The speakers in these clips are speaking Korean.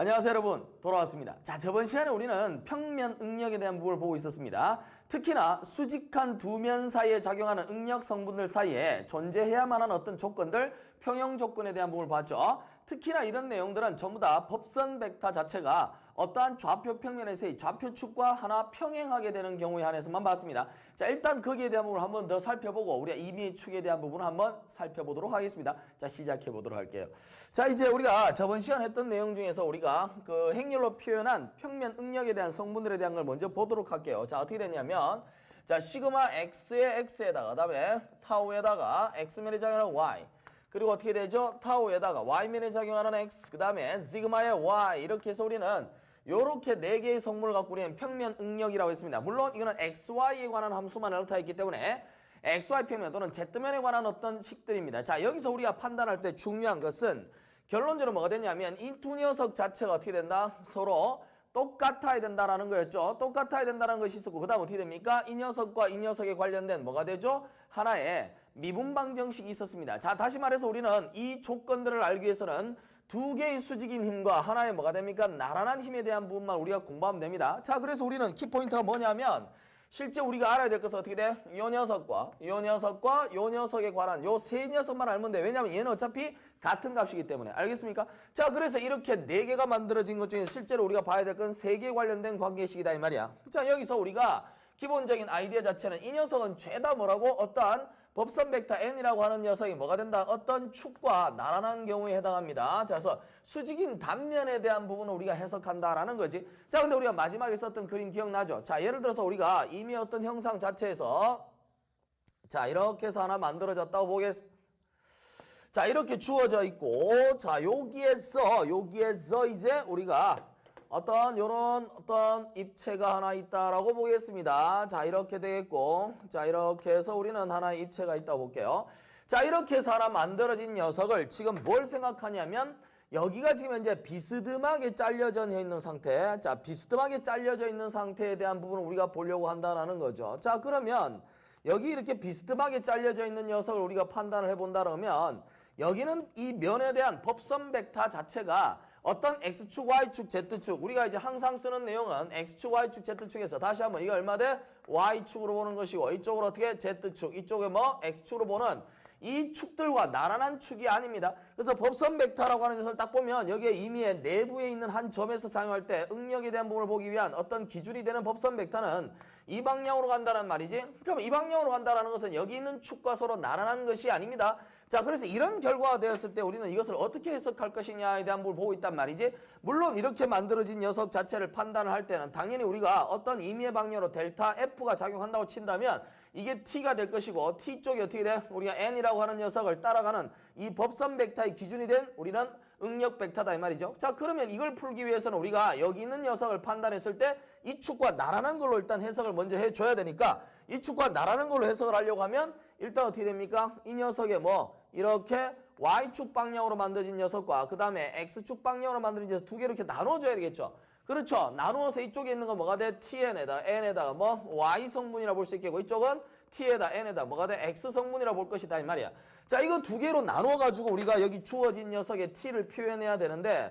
안녕하세요 여러분, 돌아왔습니다. 자, 저번 시간에 우리는 평면 응력에 대한 부분을 보고 있었습니다. 특히나 수직한 두 면 사이에 작용하는 응력 성분들 사이에 존재해야만 하는 어떤 조건들, 평형 조건에 대한 부분을 봤죠. 특히나 이런 내용들은 전부 다 법선 벡터 자체가 어떠한 좌표 평면에서의 좌표축과 하나 평행하게 되는 경우에 한해서만 봤습니다. 자, 일단 거기에 대한 부분을 한번 더 살펴보고 우리가 임의의 축에 대한 부분을 한번 살펴보도록 하겠습니다. 자, 시작해 보도록 할게요. 자, 이제 우리가 저번 시간 했던 내용 중에서 우리가 그 행렬로 표현한 평면 응력에 대한 성분들에 대한 걸 먼저 보도록 할게요. 자, 어떻게 되냐면 자, 시그마 x에 x에다가 그다음에 타우에다가 x면에 작용하는 y 그리고 어떻게 되죠? 타우에다가 y면에 작용하는 x 그 다음에 시그마의 y 이렇게 해서 우리는 요렇게 4개의 성분을 갖고 우리는 평면 응력이라고 했습니다. 물론 이거는 xy에 관한 함수만 나타나 있기 때문에 xy 평면 또는 z면에 관한 어떤 식들입니다. 자, 여기서 우리가 판단할 때 중요한 것은 결론적으로 뭐가 되냐면 이 두 녀석 자체가 어떻게 된다? 서로 똑같아야 된다라는 거였죠. 똑같아야 된다는 것이 있었고 그 다음 어떻게 됩니까? 이 녀석과 이 녀석에 관련된 뭐가 되죠? 하나의 미분방 정식이 있었습니다. 자, 다시 말해서 우리는 이 조건들을 알기 위해서는 두 개의 수직인 힘과 하나의 뭐가 됩니까? 나란한 힘에 대한 부분만 우리가 공부하면 됩니다. 자, 그래서 우리는 키포인트가 뭐냐면 실제 우리가 알아야 될 것은 어떻게 돼? 요 녀석과 요 녀석과 요 녀석에 관한 요 세 녀석만 알면 돼. 왜냐하면 얘는 어차피 같은 값이기 때문에. 알겠습니까? 자, 그래서 이렇게 4개가 만들어진 것 중에 실제로 우리가 봐야 될 건 3개 관련된 관계식이다 이 말이야. 자, 여기서 우리가 기본적인 아이디어 자체는 이 녀석은 죄다 뭐라고? 어떠한 법선 벡터 n이라고 하는 녀석이 뭐가 된다? 어떤 축과 나란한 경우에 해당합니다. 자, 그래서 수직인 단면에 대한 부분을 우리가 해석한다라는 거지. 자, 근데 우리가 마지막에 썼던 그림 기억나죠? 자, 예를 들어서 우리가 이미 어떤 형상 자체에서 자, 이렇게 해서 하나 만들어졌다고 보겠습니다. 자, 이렇게 주어져 있고 자, 여기에서 이제 우리가 어떤 요런 어떤 입체가 하나 있다라고 보겠습니다. 자, 이렇게 되겠고 자, 이렇게 해서 우리는 하나의 입체가 있다고 볼게요. 자, 이렇게 해서 하나 만들어진 녀석을 지금 뭘 생각하냐면 여기가 지금 현재 비스듬하게 잘려져 있는 상태. 자, 비스듬하게 잘려져 있는 상태에 대한 부분을 우리가 보려고 한다는 거죠. 자, 그러면 여기 이렇게 비스듬하게 잘려져 있는 녀석을 우리가 판단을 해본다 그러면 여기는 이 면에 대한 법선 벡터 자체가 어떤 X축, Y축, Z축 우리가 이제 항상 쓰는 내용은 X축, Y축, Z축에서 다시 한번 이거 얼마 돼? Y축으로 보는 것이고 이쪽으로 어떻게? Z축 이쪽에 뭐? X축으로 보는 이 축들과 나란한 축이 아닙니다. 그래서 법선 벡터라고 하는 것을 딱 보면 여기에 이미 내부에 있는 한 점에서 사용할 때 응력에 대한 부분을 보기 위한 어떤 기준이 되는 법선 벡터는 이 방향으로 간다는 말이지. 그럼 이 방향으로 간다는 것은 여기 있는 축과 서로 나란한 것이 아닙니다. 자, 그래서 이런 결과가 되었을 때 우리는 이것을 어떻게 해석할 것이냐에 대한 부분을 보고 있단 말이지. 물론 이렇게 만들어진 녀석 자체를 판단을 할 때는 당연히 우리가 어떤 임의의 방향으로 델타 F가 작용한다고 친다면 이게 T가 될 것이고 T 쪽이 어떻게 돼? 우리가 N이라고 하는 녀석을 따라가는 이 법선 벡터의 기준이 된 우리는 응력 벡터다 이 말이죠. 자, 그러면 이걸 풀기 위해서는 우리가 여기 있는 녀석을 판단했을 때 이 축과 나란한 걸로 일단 해석을 먼저 해줘야 되니까 이 축과 나란한 걸로 해석을 하려고 하면 일단 어떻게 됩니까? 이 녀석의 뭐 이렇게 Y축 방향으로 만들어진 녀석과 그 다음에 X축 방향으로 만들어진 녀석 두 개로 이렇게 나눠줘야 되겠죠. 그렇죠. 나누어서 이쪽에 있는 건 뭐가 돼? Tn에다 N에다가 뭐 Y 성분이라 볼 수 있겠고 이쪽은 T에다 N에다 뭐가 돼? X 성분이라 볼 것이다 이 말이야. 자, 이거 두 개로 나누어 가지고 우리가 여기 주어진 녀석의 T를 표현해야 되는데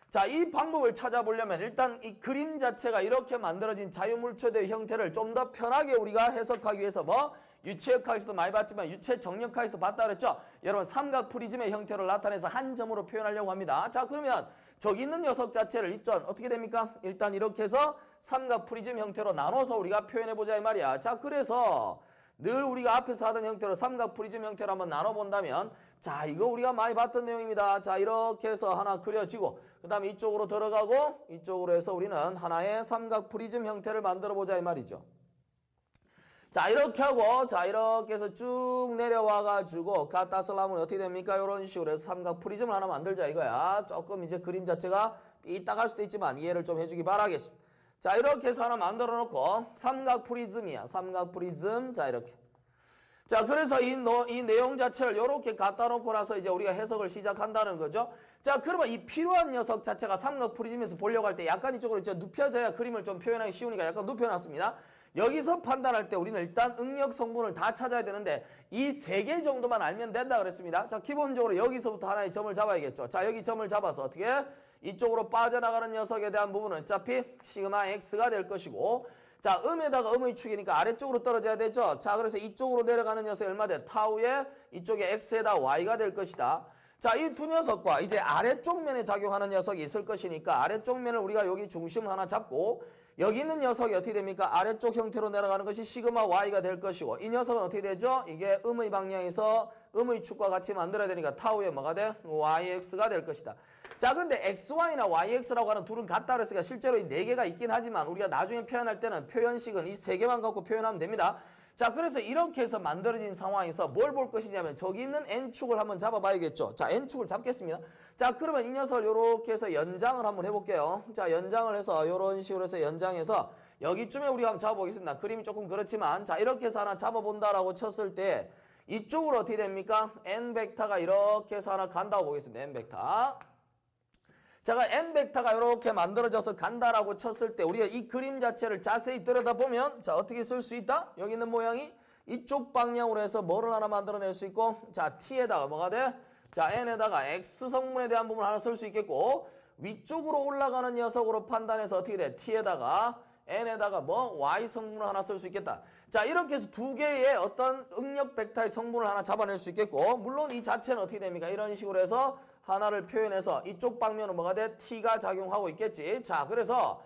자, 이 방법을 찾아보려면 일단 이 그림 자체가 이렇게 만들어진 자유물체대의 형태를 좀 더 편하게 우리가 해석하기 위해서 뭐 유체역학에서도 많이 봤지만 유체정력학에서도 봤다 그랬죠. 여러분 삼각 프리즘의 형태를 나타내서 한 점으로 표현하려고 합니다. 자, 그러면 저기 있는 녀석 자체를 일단 어떻게 됩니까? 일단 이렇게 해서 삼각 프리즘 형태로 나눠서 우리가 표현해보자 이 말이야. 자, 그래서 늘 우리가 앞에서 하던 형태로 삼각 프리즘 형태로 한번 나눠본다면 자, 이거 우리가 많이 봤던 내용입니다. 자, 이렇게 해서 하나 그려지고 그 다음에 이쪽으로 들어가고 이쪽으로 해서 우리는 하나의 삼각 프리즘 형태를 만들어보자 이 말이죠. 자, 이렇게 하고 자, 이렇게 해서 쭉 내려와 가지고 갖다 쓰려면 어떻게 됩니까? 이런 식으로 해서 삼각 프리즘을 하나 만들자 이거야. 조금 이제 그림 자체가 삐딱할 수도 있지만 이해를 좀 해주기 바라겠습니다. 자, 이렇게 해서 하나 만들어 놓고 삼각 프리즘이야. 삼각 프리즘. 자, 이렇게. 자, 그래서 이 내용 자체를 이렇게 갖다 놓고 나서 이제 우리가 해석을 시작한다는 거죠. 자, 그러면 이 필요한 녀석 자체가 삼각 프리즘에서 보려고 할 때 약간 이쪽으로 이제 눕혀져야 그림을 좀 표현하기 쉬우니까 약간 눕혀놨습니다. 여기서 판단할 때 우리는 일단 응력 성분을 다 찾아야 되는데 이 3개 정도만 알면 된다 그랬습니다. 자, 기본적으로 여기서부터 하나의 점을 잡아야겠죠. 자, 여기 점을 잡아서 어떻게 이쪽으로 빠져나가는 녀석에 대한 부분은 어차피 시그마 x가 될 것이고 자, 음에다가 음의 축이니까 아래쪽으로 떨어져야 되죠. 자, 그래서 이쪽으로 내려가는 녀석이 얼마 돼? 타우에 이쪽에 x에다 y가 될 것이다. 자, 이 두 녀석과 이제 아래쪽 면에 작용하는 녀석이 있을 것이니까 아래쪽 면을 우리가 여기 중심을 하나 잡고 여기 있는 녀석이 어떻게 됩니까? 아래쪽 형태로 내려가는 것이 시그마 y가 될 것이고 이 녀석은 어떻게 되죠? 이게 음의 방향에서 음의 축과 같이 만들어야 되니까 타우에 뭐가 돼? yx가 될 것이다. 자, 근데 xy나 yx라고 하는 둘은 같다 그랬으니까 실제로 이 네 개가 있긴 하지만 우리가 나중에 표현할 때는 표현식은 이 세 개만 갖고 표현하면 됩니다. 자, 그래서 이렇게 해서 만들어진 상황에서 뭘 볼 것이냐면 저기 있는 n축을 한번 잡아봐야겠죠. 자, n축을 잡겠습니다. 자, 그러면 이 녀석을 이렇게 해서 연장을 한번 해볼게요. 자, 연장을 해서 이런 식으로 해서 연장해서 여기쯤에 우리가 한번 잡아보겠습니다. 그림이 조금 그렇지만 자, 이렇게 해서 하나 잡아본다라고 쳤을 때 이쪽으로 어떻게 됩니까? n 벡터가 이렇게 해서 하나 간다고 보겠습니다. n 벡터. 제가 n 벡터가 이렇게 만들어져서 간다라고 쳤을 때 우리가 이 그림 자체를 자세히 들여다보면 자, 어떻게 쓸 수 있다? 여기 있는 모양이 이쪽 방향으로 해서 뭐를 하나 만들어낼 수 있고 자, t에다가 뭐가 돼? 자, n에다가 x 성분에 대한 부분을 하나 쓸 수 있겠고 위쪽으로 올라가는 녀석으로 판단해서 어떻게 돼? t에다가 n에다가 뭐 y 성분을 하나 쓸 수 있겠다. 자, 이렇게 해서 두 개의 어떤 응력 벡터의 성분을 하나 잡아낼 수 있겠고 물론 이 자체는 어떻게 됩니까? 이런 식으로 해서 하나를 표현해서 이쪽 방면은 뭐가 돼? t가 작용하고 있겠지. 자, 그래서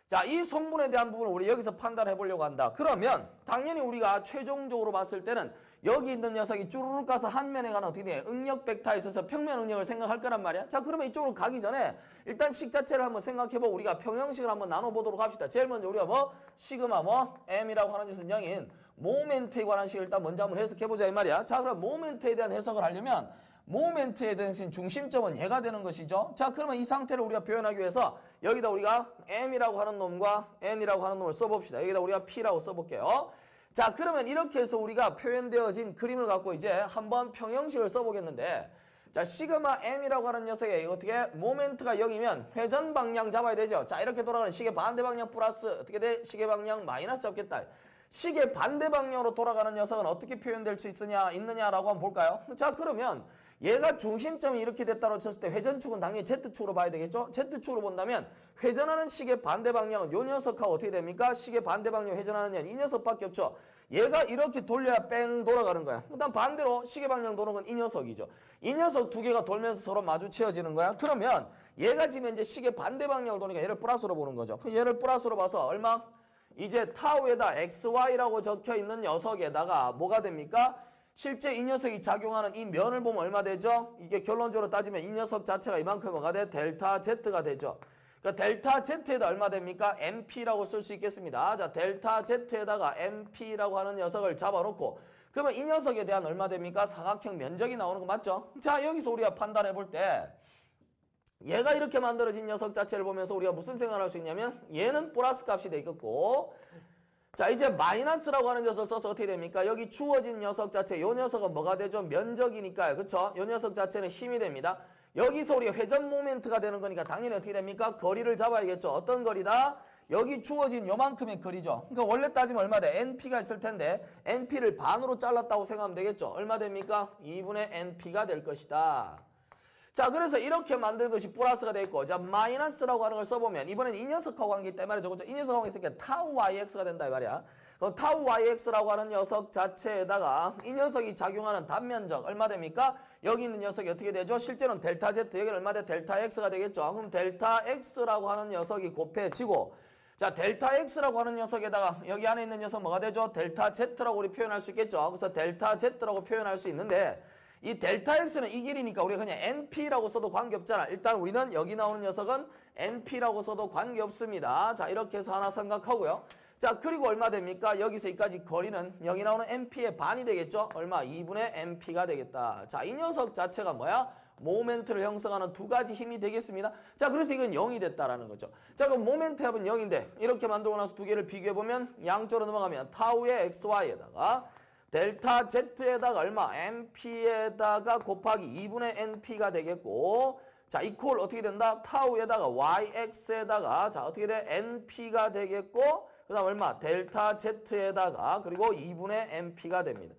자, 이 성분에 대한 부분을 우리 여기서 판단해 보려고 한다. 그러면 당연히 우리가 최종적으로 봤을 때는 여기 있는 녀석이 쭈루룩 가서 한 면에 가는 어떻게 돼? 응력 벡터에 있어서 평면 응력을 생각할 거란 말이야. 자, 그러면 이쪽으로 가기 전에 일단 식 자체를 한번 생각해보고 우리가 평형식을 한번 나눠보도록 합시다. 제일 먼저 우리가 뭐 시그마 뭐 m이라고 하는 것은 0인 모멘트에 관한 식을 일단 먼저 한번 해석해보자 이 말이야. 자, 그럼 모멘트에 대한 해석을 하려면 모멘트에 대한 중심점은 얘가 되는 것이죠. 자, 그러면 이 상태를 우리가 표현하기 위해서 여기다 우리가 m이라고 하는 놈과 n이라고 하는 놈을 써봅시다. 여기다 우리가 p라고 써볼게요. 자, 그러면 이렇게 해서 우리가 표현되어진 그림을 갖고 이제 한번 평형식을 써보겠는데 자, 시그마 m이라고 하는 녀석에 어떻게 모멘트가 0이면 회전 방향 잡아야 되죠. 자, 이렇게 돌아가는 시계 반대 방향 플러스 어떻게 돼? 시계 방향 마이너스 잡겠다. 시계 반대 방향으로 돌아가는 녀석은 어떻게 표현될 수 있느냐라고 한번 볼까요? 자, 그러면 얘가 중심점이 이렇게 됐다고 쳤을 때 회전축은 당연히 Z축으로 봐야 되겠죠? Z축으로 본다면 회전하는 시계 반대 방향은 요 녀석하고 어떻게 됩니까? 시계 반대 방향 회전하는 녀석 이 녀석밖에 없죠. 얘가 이렇게 돌려야 뺑 돌아가는 거야. 그다음 반대로 시계 방향 도는 건 이 녀석이죠. 이 녀석 두 개가 돌면서 서로 마주치어지는 거야. 그러면 얘가 지금 이제 시계 반대 방향을 도니까 얘를 플러스로 보는 거죠. 얘를 플러스로 봐서 얼마? 이제 타우에다 XY라고 적혀 있는 녀석에다가 뭐가 됩니까? 실제 이 녀석이 작용하는 이 면을 보면 얼마 되죠? 이게 결론적으로 따지면 이 녀석 자체가 이만큼 뭐가 돼? 델타 Z가 되죠. 그러니까 델타 Z에다 얼마 됩니까? MP라고 쓸 수 있겠습니다. 자, 델타 Z에다가 MP라고 하는 녀석을 잡아놓고 그러면 이 녀석에 대한 얼마 됩니까? 사각형 면적이 나오는 거 맞죠? 자, 여기서 우리가 판단해 볼 때 얘가 이렇게 만들어진 녀석 자체를 보면서 우리가 무슨 생각을 할 수 있냐면 얘는 플러스 값이 되겠고 자, 이제 마이너스라고 하는 녀석을 써서 어떻게 됩니까? 여기 주어진 녀석 자체, 요 녀석은 뭐가 되죠? 면적이니까요. 그쵸? 요 녀석 자체는 힘이 됩니다. 여기서 우리가 회전 모멘트가 되는 거니까 당연히 어떻게 됩니까? 거리를 잡아야겠죠. 어떤 거리다? 여기 주어진 요만큼의 거리죠. 그러니까 원래 따지면 얼마 돼? NP가 있을 텐데 NP를 반으로 잘랐다고 생각하면 되겠죠. 얼마 됩니까? 2분의 NP가 될 것이다. 자, 그래서 이렇게 만든 것이 플러스가 돼 있고 자, 마이너스라고 하는 걸 써보면 이번엔 이 녀석하고 한 게 있단 말이죠. 이 녀석하고 있으니까 타우 yx가 된다 이 말이야. 타우 yx라고 하는 녀석 자체에다가 이 녀석이 작용하는 단면적 얼마 됩니까? 여기 있는 녀석이 어떻게 되죠? 실제로는 델타 z 여기는 얼마 돼? 델타 x가 되겠죠. 그럼 델타 x라고 하는 녀석이 곱해지고 자, 델타 x라고 하는 녀석에다가 여기 안에 있는 녀석 뭐가 되죠? 델타 z라고 우리 표현할 수 있겠죠. 그래서 델타 z라고 표현할 수 있는데 이 델타 x는 이 길이니까 우리가 그냥 np라고 써도 관계없잖아. 일단 우리는 여기 나오는 녀석은 np라고 써도 관계없습니다. 자, 이렇게 해서 하나 생각하고요. 자, 그리고 얼마 됩니까? 여기서 여기까지 거리는 여기 나오는 np의 반이 되겠죠? 얼마? 2분의 np가 되겠다. 자, 이 녀석 자체가 뭐야? 모멘트를 형성하는 두 가지 힘이 되겠습니다. 자, 그래서 이건 0이 됐다라는 거죠. 자, 그럼 모멘트 합은 0인데 이렇게 만들고 나서 두 개를 비교해보면 양쪽으로 넘어가면 타우의 xy에다가 델타 Z에다가 얼마? NP에다가 곱하기 2분의 NP가 되겠고 자, 이퀄 어떻게 된다? 타우에다가 YX에다가 자, 어떻게 돼? NP가 되겠고 그 다음 얼마? 델타 Z에다가 그리고 2분의 NP가 됩니다.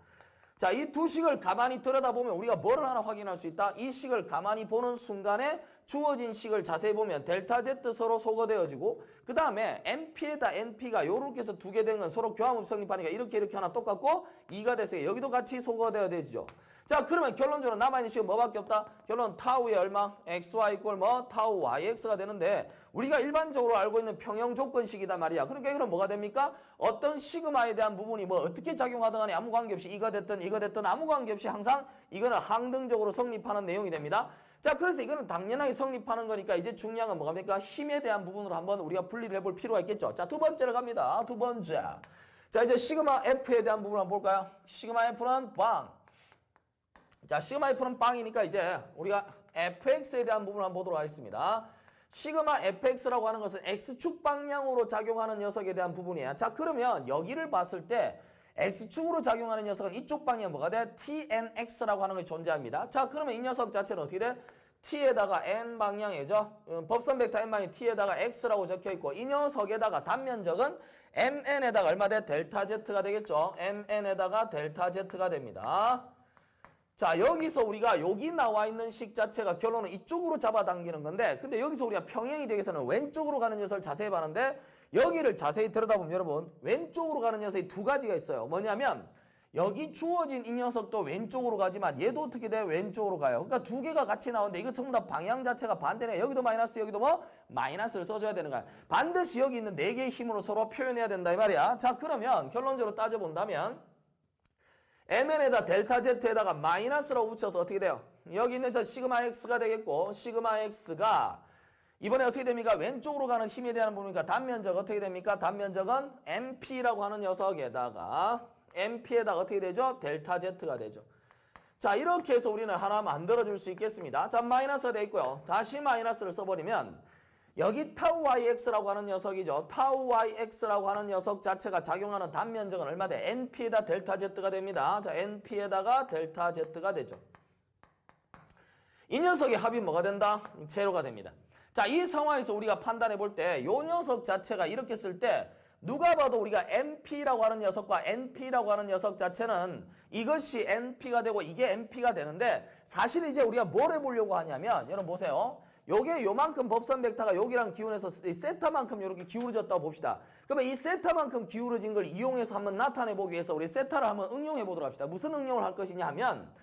자, 이 두 식을 가만히 들여다보면 우리가 뭐를 하나 확인할 수 있다? 이 식을 가만히 보는 순간에 주어진 식을 자세히 보면 델타 Z 서로 소거되어지고 그 다음에 NP에다 NP가 요렇게 해서 두 개 된 건 서로 교함흡 성립하니까 이렇게 하나 똑같고 2가 됐어요. 여기도 같이 소거되어지죠. 자, 그러면 결론적으로 남아있는 식은 뭐밖에 없다? 결론 타우의 얼마? xy 이꼴 뭐? 타우 yx가 되는데 우리가 일반적으로 알고 있는 평형 조건식이단 말이야. 그러니까 이거는 뭐가 됩니까? 어떤 시그마에 대한 부분이 뭐 어떻게 작용하든 간에 아무 관계없이 이거 됐든 아무 관계없이 항상 이거는 항등적으로 성립하는 내용이 됩니다. 자, 그래서 이거는 당연하게 성립하는 거니까 이제 중요한 건 뭐갑니까? 힘에 대한 부분으로 한번 우리가 분리를 해볼 필요가 있겠죠. 자, 두 번째로 갑니다. 두 번째. 자, 이제 시그마 F에 대한 부분을 한번 볼까요? 시그마 F는 빵. 자, 시그마 F는 빵이니까 이제 우리가 fx에 대한 부분을 한번 보도록 하겠습니다. 시그마 fx라고 하는 것은 x축 방향으로 작용하는 녀석에 대한 부분이에요. 자, 그러면 여기를 봤을 때 x축으로 작용하는 녀석은 이쪽 방향이 뭐가 돼? tnx라고 하는 것이 존재합니다. 자, 그러면 이 녀석 자체는 어떻게 돼? t에다가 n 방향이죠. 법선 벡터 n 방향이 t에다가 x라고 적혀있고 이 녀석에다가 단면적은 mn에다가 얼마 돼? 델타 z가 되겠죠. mn에다가 델타 z가 됩니다. 자, 여기서 우리가 여기 나와 있는 식 자체가 결론은 이쪽으로 잡아당기는 건데 근데 여기서 우리가 평행이 되기 위해서는 왼쪽으로 가는 녀석을 자세히 봤는데 여기를 자세히 들여다보면 여러분 왼쪽으로 가는 녀석이 두 가지가 있어요. 뭐냐면 여기 주어진 이 녀석도 왼쪽으로 가지만 얘도 어떻게 돼? 왼쪽으로 가요. 그러니까 두 개가 같이 나오는데 이거 전부 다 방향 자체가 반대네. 여기도 마이너스 여기도 뭐? 마이너스를 써줘야 되는 거야. 반드시 여기 있는 네 개의 힘으로 서로 표현해야 된다 이 말이야. 자, 그러면 결론적으로 따져본다면 mn에다 델타 z에다가 마이너스라고 붙여서 어떻게 돼요? 여기 있는 저 시그마 x가 되겠고 시그마 x가 이번에 어떻게 됩니까? 왼쪽으로 가는 힘에 대한 부분이니까 단면적 어떻게 됩니까? 단면적은 mP라고 하는 녀석에다가 mP에다가 어떻게 되죠? 델타 z가 되죠. 자, 이렇게 해서 우리는 하나 만들어줄 수 있겠습니다. 자, 마이너스가 돼 있고요. 다시 마이너스를 써버리면 여기 타우 yx라고 하는 녀석이죠. 타우 yx라고 하는 녀석 자체가 작용하는 단면적은 얼마 돼? np에다 델타 z가 됩니다. 자, np에다가 델타 z가 되죠. 이 녀석의 합이 뭐가 된다? 제로가 됩니다. 자, 이 상황에서 우리가 판단해 볼 때 이 녀석 자체가 이렇게 쓸 때 누가 봐도 우리가 np라고 하는 녀석과 np라고 하는 녀석 자체는 이것이 np가 되고 이게 np가 되는데 사실 이제 우리가 뭘 해보려고 하냐면 여러분 보세요. 요게 요만큼 법선 벡터가 여기랑 기울어서 세타만큼 이렇게 기울어졌다고 봅시다. 그러면 이 세타만큼 기울어진 걸 이용해서 한번 나타내 보기 위해서 우리 세타를 한번 응용해 보도록 합시다. 무슨 응용을 할 것이냐 하면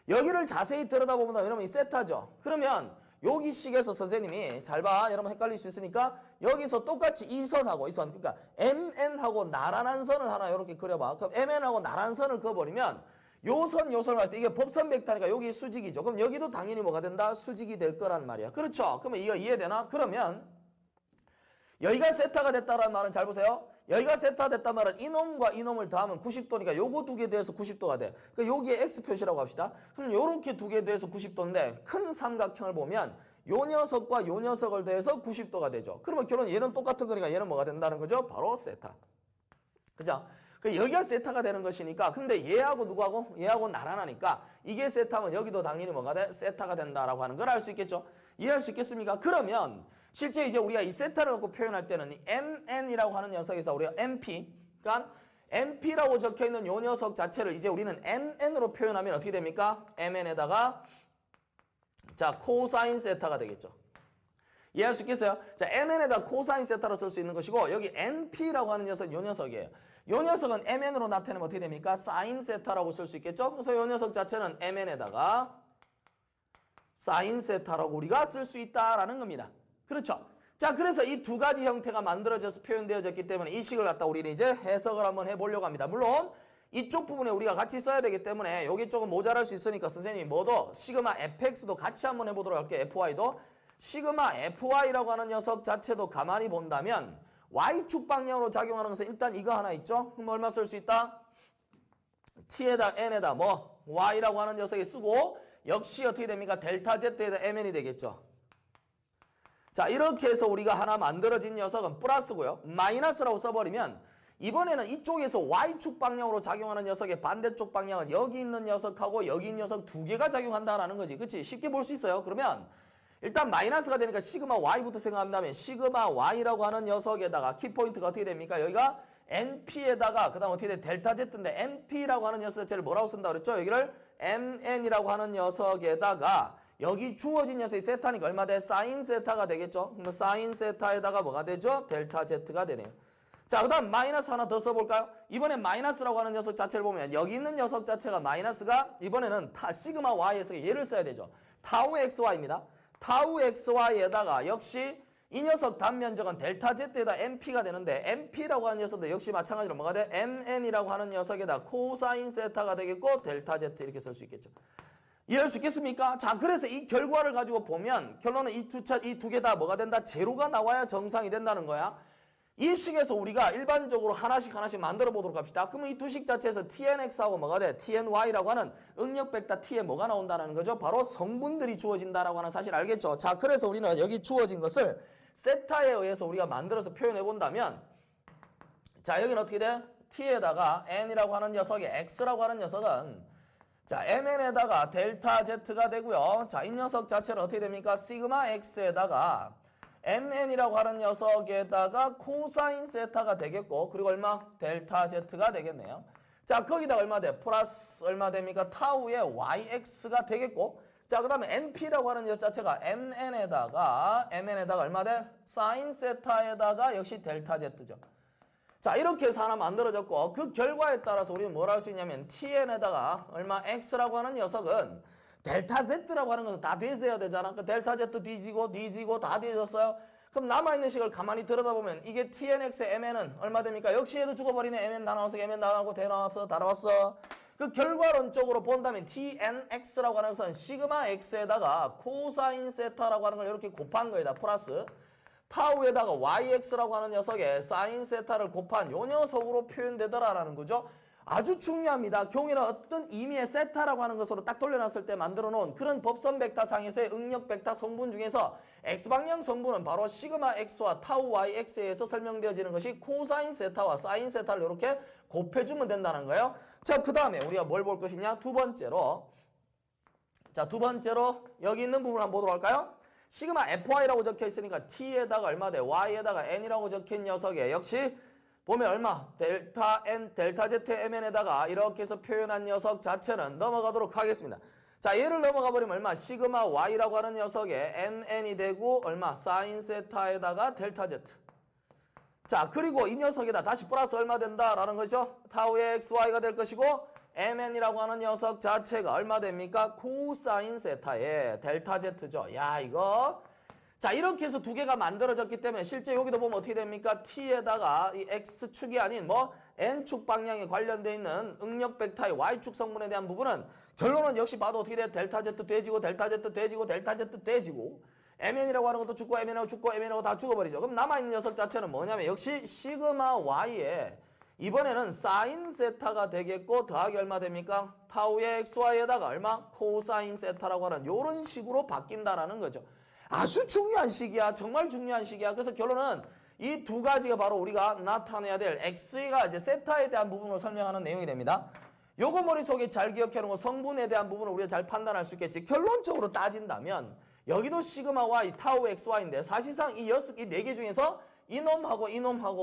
여기를 자세히 들여다보면 여러분 이 세타죠. 그러면 여기 식에서 선생님이 잘 봐. 여러분 헷갈릴 수 있으니까 여기서 똑같이 이 선하고 이 선 그러니까 MN하고 나란한 선을 하나 이렇게 그려봐. 그럼 MN하고 나란한 선을 그어버리면 요 선을 봤을 때 이게 법선 벡터니까 여기 수직이죠. 그럼 여기도 당연히 뭐가 된다? 수직이 될 거란 말이야. 그렇죠? 그러면 이거 이해되나? 그러면 여기가 세타가 됐다라는 말은 잘 보세요. 여기가 세타 됐단 말은 이놈과 이놈을 더하면 90도니까 요거 두 개 더해서 90도가 돼. 그러니까 여기에 X 표시라고 합시다. 그럼 요렇게 두 개 더해서 90도인데 큰 삼각형을 보면 요 녀석과 요 녀석을 더해서 90도가 되죠. 그러면 결론 얘는 똑같은 거니까 얘는 뭐가 된다는 거죠? 바로 세타. 그죠? 여기가 세타가 되는 것이니까 근데 얘하고 누구하고? 얘하고 나란하니까 이게 세타면 여기도 당연히 뭐가 돼? 세타가 된다라고 하는 걸 알 수 있겠죠? 이해할 수 있겠습니까? 그러면 실제 이제 우리가 이 세타를 갖고 표현할 때는 이 MN이라고 하는 녀석에서 우리가 MP 그러니까 MP라고 적혀있는 요 녀석 자체를 이제 우리는 MN으로 표현하면 어떻게 됩니까? MN에다가 자 코사인 세타가 되겠죠. 이해할 수 있겠어요? 자 MN에다 코사인 세타로 쓸 수 있는 것이고 여기 NP라고 하는 녀석은 요 녀석이에요. 요 녀석은 MN으로 나타내면 어떻게 됩니까? 사인 세타라고 쓸 수 있겠죠? 그래서 요 녀석 자체는 MN에다가 사인 세타라고 우리가 쓸 수 있다라는 겁니다. 그렇죠? 자, 그래서 이 두 가지 형태가 만들어져서 표현되어졌기 때문에 이 식을 갖다 우리는 이제 해석을 한번 해보려고 합니다. 물론 이쪽 부분에 우리가 같이 써야 되기 때문에 여기 조금 모자랄 수 있으니까 선생님이 뭐도 시그마 fx도 같이 한번 해보도록 할게요. fy도 시그마 fy라고 하는 녀석 자체도 가만히 본다면 y축 방향으로 작용하는 것은 일단 이거 하나 있죠? 그럼 얼마 쓸 수 있다? t에다 n에다 뭐 y라고 하는 녀석이 쓰고 역시 어떻게 됩니까? 델타 z에다 mn이 되겠죠. 자 이렇게 해서 우리가 하나 만들어진 녀석은 플러스고요. 마이너스라고 써버리면 이번에는 이쪽에서 y축 방향으로 작용하는 녀석의 반대쪽 방향은 여기 있는 녀석하고 여기 있는 녀석 두 개가 작용한다라는 거지. 그치? 쉽게 볼 수 있어요. 그러면 일단 마이너스가 되니까 시그마 y부터 생각한다면 시그마 y라고 하는 녀석에다가 키포인트가 어떻게 됩니까? 여기가 NP에다가 그 다음 어떻게 돼? 델타 Z인데 NP라고 하는 녀석 자체를 뭐라고 쓴다 그랬죠? 여기를 MN이라고 하는 녀석에다가 여기 주어진 녀석이 세타니까 얼마 돼? 사인 세타가 되겠죠? 그럼 사인 세타에다가 뭐가 되죠? 델타 Z가 되네요. 자, 그 다음 마이너스 하나 더 써볼까요? 이번엔 마이너스라고 하는 녀석 자체를 보면 여기 있는 녀석 자체가 마이너스가 이번에는 시그마 Y에서 얘를 써야 되죠. 타우 XY입니다. 타우 XY에다가 역시 이 녀석 단면적은 델타 Z에다 MP가 되는데 MP라고 하는 녀석도 역시 마찬가지로 뭐가 돼? MN이라고 하는 녀석에다 코사인 세타가 되겠고 델타 Z 이렇게 쓸 수 있겠죠. 이해할 수 있겠습니까? 자, 그래서 이 결과를 가지고 보면 결론은 이 두 개 다 뭐가 된다? 제로가 나와야 정상이 된다는 거야. 이 식에서 우리가 일반적으로 하나씩 만들어 보도록 합시다. 그러면 이 두 식 자체에서 TNX하고 뭐가 돼? TNY라고 하는 응력 벡터 T에 뭐가 나온다는 거죠? 바로 성분들이 주어진다라고 하는 사실 알겠죠? 자, 그래서 우리는 여기 주어진 것을 세타에 의해서 우리가 만들어서 표현해 본다면 자, 여기는 어떻게 돼? T에다가 N이라고 하는 녀석이 X라고 하는 녀석은 자, MN에다가 델타 Z가 되고요. 자, 이 녀석 자체는 어떻게 됩니까? 시그마 X에다가 MN이라고 하는 녀석에다가 코사인 세타가 되겠고 그리고 얼마? 델타 Z가 되겠네요. 자, 거기다가 얼마 돼? 플러스 얼마 됩니까? 타우의 YX가 되겠고 자, 그 다음에 NP라고 하는 녀석 자체가 MN에다가 얼마 돼? 사인 세타에다가 역시 델타 Z죠. 자, 이렇게 해서 하나 만들어졌고 그 결과에 따라서 우리는 뭘 할 수 있냐면 TN에다가 얼마 X라고 하는 녀석은 델타 Z라고 하는 것은 다 뒤져야 되잖아. 그 델타 Z 뒤지고 다 뒤졌어요. 그럼 남아있는 식을 가만히 들여다보면 이게 TNX의 MN은 얼마 됩니까? 역시 얘도 죽어버리네. MN 다 나와서 MN 다 나오고 대 나왔어. 다 나왔어. 그 결과론적으로 본다면 TNX라고 하는 것은 시그마 X에다가 코사인 세타라고 하는 걸 이렇게 곱한 거이다. 플러스 타우에다가 YX라고 하는 녀석에 사인 세타를 곱한 요 녀석으로 표현되더라라는 거죠. 아주 중요합니다. 경우에는 어떤 의미의 세타라고 하는 것으로 딱 돌려놨을 때 만들어 놓은 그런 법선 벡터상에서의 응력 벡터 성분 중에서 X방향 성분은 바로 시그마 X와 타우 YX에 의해서 설명되어지는 것이 코사인 세타와 사인 세타를 이렇게 곱해주면 된다는 거예요. 자, 그 다음에 우리가 뭘 볼 것이냐? 두 번째로 여기 있는 부분을 한번 보도록 할까요? 시그마 FY라고 적혀 있으니까 T에다가 얼마 돼? Y에다가 N이라고 적힌 녀석에 역시 보면 얼마? 델타 N, 델타 Z MN에다가 이렇게 해서 표현한 녀석 자체는 넘어가도록 하겠습니다. 자, 얘를 넘어가 버리면 얼마? 시그마 Y라고 하는 녀석에 MN이 되고 얼마? 사인 세타에다가 델타 Z. 자, 그리고 이 녀석에다 다시 플러스 얼마 된다라는 거죠? 타우의 XY가 될 것이고 MN이라고 하는 녀석 자체가 얼마 됩니까? 코사인 세타에 델타 Z죠. 야, 이거 자, 이렇게 해서 두 개가 만들어졌기 때문에 실제 여기도 보면 어떻게 됩니까? T에다가 이 X축이 아닌 뭐 N축 방향에 관련되어 있는 응력 벡터의 Y축 성분에 대한 부분은 결론은 역시 봐도 어떻게 돼? 델타 Z 돼지고 델타 Z 돼지고 델타 Z 돼지고 MN이라고 하는 것도 죽고 MN하고 죽고 MN하고 다 죽어버리죠. 그럼 남아있는 녀석 자체는 뭐냐면 역시 시그마 Y에 이번에는 사인 세타가 되겠고 더하기 얼마 됩니까? 타우의 XY에다가 얼마? 코사인 세타라고 하는 이런 식으로 바뀐다라는 거죠. 아주 중요한 식이야. 정말 중요한 식이야. 그래서 결론은 이 두 가지가 바로 우리가 나타내야 될 X가 이제 세타에 대한 부분을 설명하는 내용이 됩니다. 요거 머릿속에 잘 기억해 놓고 성분에 대한 부분을 우리가 잘 판단할 수 있겠지. 결론적으로 따진다면 여기도 시그마 Y, 타우 XY인데 사실상 이 네 개 중에서 이놈하고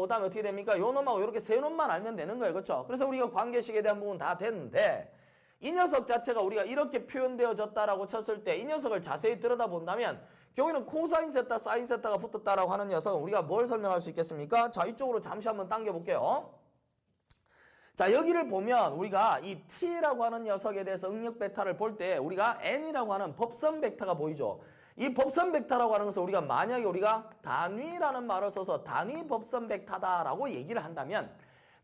그다음에 어떻게 됩니까? 요 놈하고 이렇게 세 놈만 알면 되는 거예요. 그렇죠? 그래서 우리가 관계식에 대한 부분 다 됐는데 이 녀석 자체가 우리가 이렇게 표현되어졌다라고 쳤을 때 이 녀석을 자세히 들여다본다면 경우에는 코사인 세타, 사인 세타가 붙었다라고 하는 녀석은 우리가 뭘 설명할 수 있겠습니까? 자, 이쪽으로 잠시 한번 당겨볼게요. 자, 여기를 보면 우리가 이 T라고 하는 녀석에 대해서 응력 벡터를 볼 때 우리가 N이라고 하는 법선 벡터가 보이죠. 이 법선 벡터라고 하는 것은 우리가 만약에 우리가 단위라는 말을 써서 단위 법선 벡터다라고 얘기를 한다면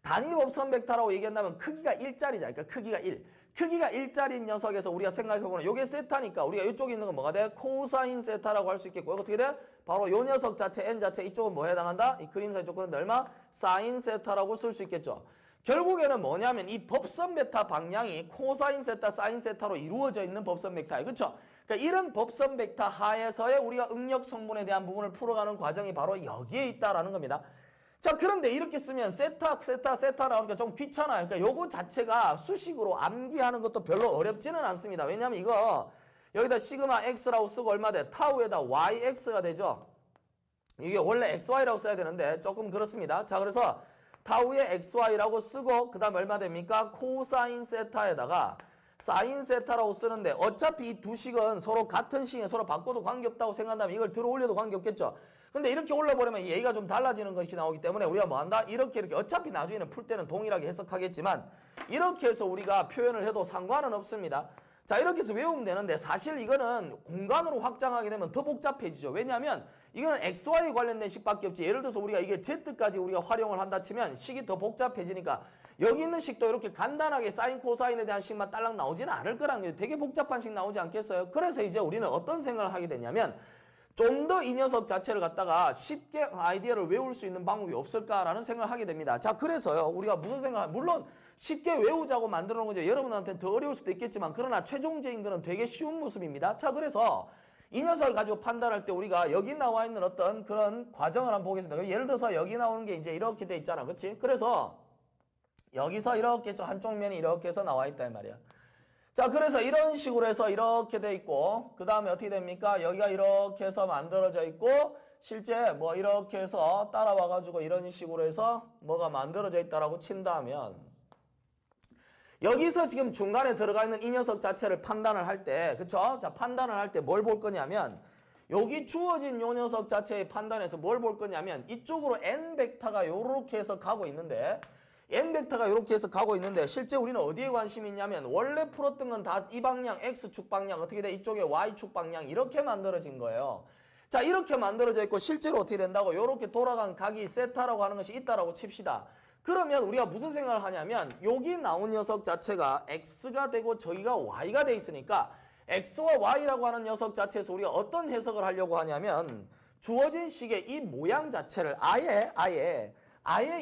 단위 법선 벡터라고 얘기한다면 크기가 1짜리잖아. 그러니까 크기가 1. 크기가 1짜리인 녀석에서 우리가 생각해보면 이게 세타니까 우리가 이쪽에 있는 건 뭐가 돼? 코사인 세타라고 할 수 있겠고 어떻게 돼? 바로 이 녀석 자체 N 자체 이쪽은 뭐에 해당한다? 이 그림사 이쪽 거는 얼마? 사인 세타라고 쓸 수 있겠죠. 결국에는 뭐냐면 이 법선 벡터 방향이 코사인 세타, 사인 세타로 이루어져 있는 법선 벡터예요. 그렇죠? 그러니까 이런 법선 벡터 하에서의 우리가 응력 성분에 대한 부분을 풀어가는 과정이 바로 여기에 있다라는 겁니다. 자, 그런데 이렇게 쓰면 세타 나오니까 좀 귀찮아요. 그러니까 요거 자체가 수식으로 암기하는 것도 별로 어렵지는 않습니다. 왜냐하면 이거 여기다 시그마 X라고 쓰고 얼마 돼? 타우에다 YX가 되죠. 이게 원래 XY라고 써야 되는데 조금 그렇습니다. 자, 그래서 타우의 xy라고 쓰고 그 다음 얼마 됩니까? 코사인 세타에다가 사인 세타라고 쓰는데 어차피 이 두 식은 서로 같은 식에 서로 바꿔도 관계없다고 생각한다면 이걸 들어 올려도 관계없겠죠. 근데 이렇게 올려버리면 얘가 좀 달라지는 것이 나오기 때문에 우리가 뭐 한다? 이렇게 어차피 나중에는 풀 때는 동일하게 해석하겠지만 이렇게 해서 우리가 표현을 해도 상관은 없습니다. 자, 이렇게 해서 외우면 되는데 사실 이거는 공간으로 확장하게 되면 더 복잡해지죠. 왜냐하면 이거는 XY에 관련된 식밖에 없지. 예를 들어서 우리가 이게 Z까지 우리가 활용을 한다 치면 식이 더 복잡해지니까 여기 있는 식도 이렇게 간단하게 사인 코사인에 대한 식만 딸랑 나오지는 않을 거라는 게 되게 복잡한 식 나오지 않겠어요? 그래서 이제 우리는 어떤 생각을 하게 되냐면 좀 더 이 녀석 자체를 갖다가 쉽게 아이디어를 외울 수 있는 방법이 없을까라는 생각을 하게 됩니다. 자, 그래서요. 우리가 무슨 생각을 물론 쉽게 외우자고 만들어 놓은 거죠. 여러분한테는 더 어려울 수도 있겠지만 그러나 최종적인 거는 되게 쉬운 모습입니다. 자, 그래서 이 녀석을 가지고 판단할 때 우리가 여기 나와 있는 어떤 그런 과정을 한번 보겠습니다. 예를 들어서 여기 나오는 게 이제 이렇게 돼 있잖아. 그렇지? 그래서 여기서 이렇게 한쪽 면이 이렇게 해서 나와 있다 이 말이야. 자, 그래서 이런 식으로 해서 이렇게 돼 있고 그 다음에 어떻게 됩니까? 여기가 이렇게 해서 만들어져 있고 실제 뭐 이렇게 해서 따라와 가지고 이런 식으로 해서 뭐가 만들어져 있다라고 친다면 여기서 지금 중간에 들어가 있는 이 녀석 자체를 판단을 할 때 그쵸? 자, 판단을 할 때 뭘 볼 거냐면 여기 주어진 요 녀석 자체의 판단에서 뭘 볼 거냐면 이쪽으로 n 벡터가 요렇게 해서 가고 있는데 n 벡터가 이렇게 해서 가고 있는데 실제 우리는 어디에 관심이 있냐면 원래 풀었던 건 다 이 방향 x축 방향 어떻게 돼? 이쪽에 y축 방향 이렇게 만들어진 거예요. 자, 이렇게 만들어져 있고 실제로 어떻게 된다고? 이렇게 돌아간 각이 세타라고 하는 것이 있다라고 칩시다. 그러면 우리가 무슨 생각을 하냐면 여기 나온 녀석 자체가 x가 되고 저기가 y가 돼 있으니까 x와 y라고 하는 녀석 자체에서 우리가 어떤 해석을 하려고 하냐면 주어진 식의 이 모양 자체를 아예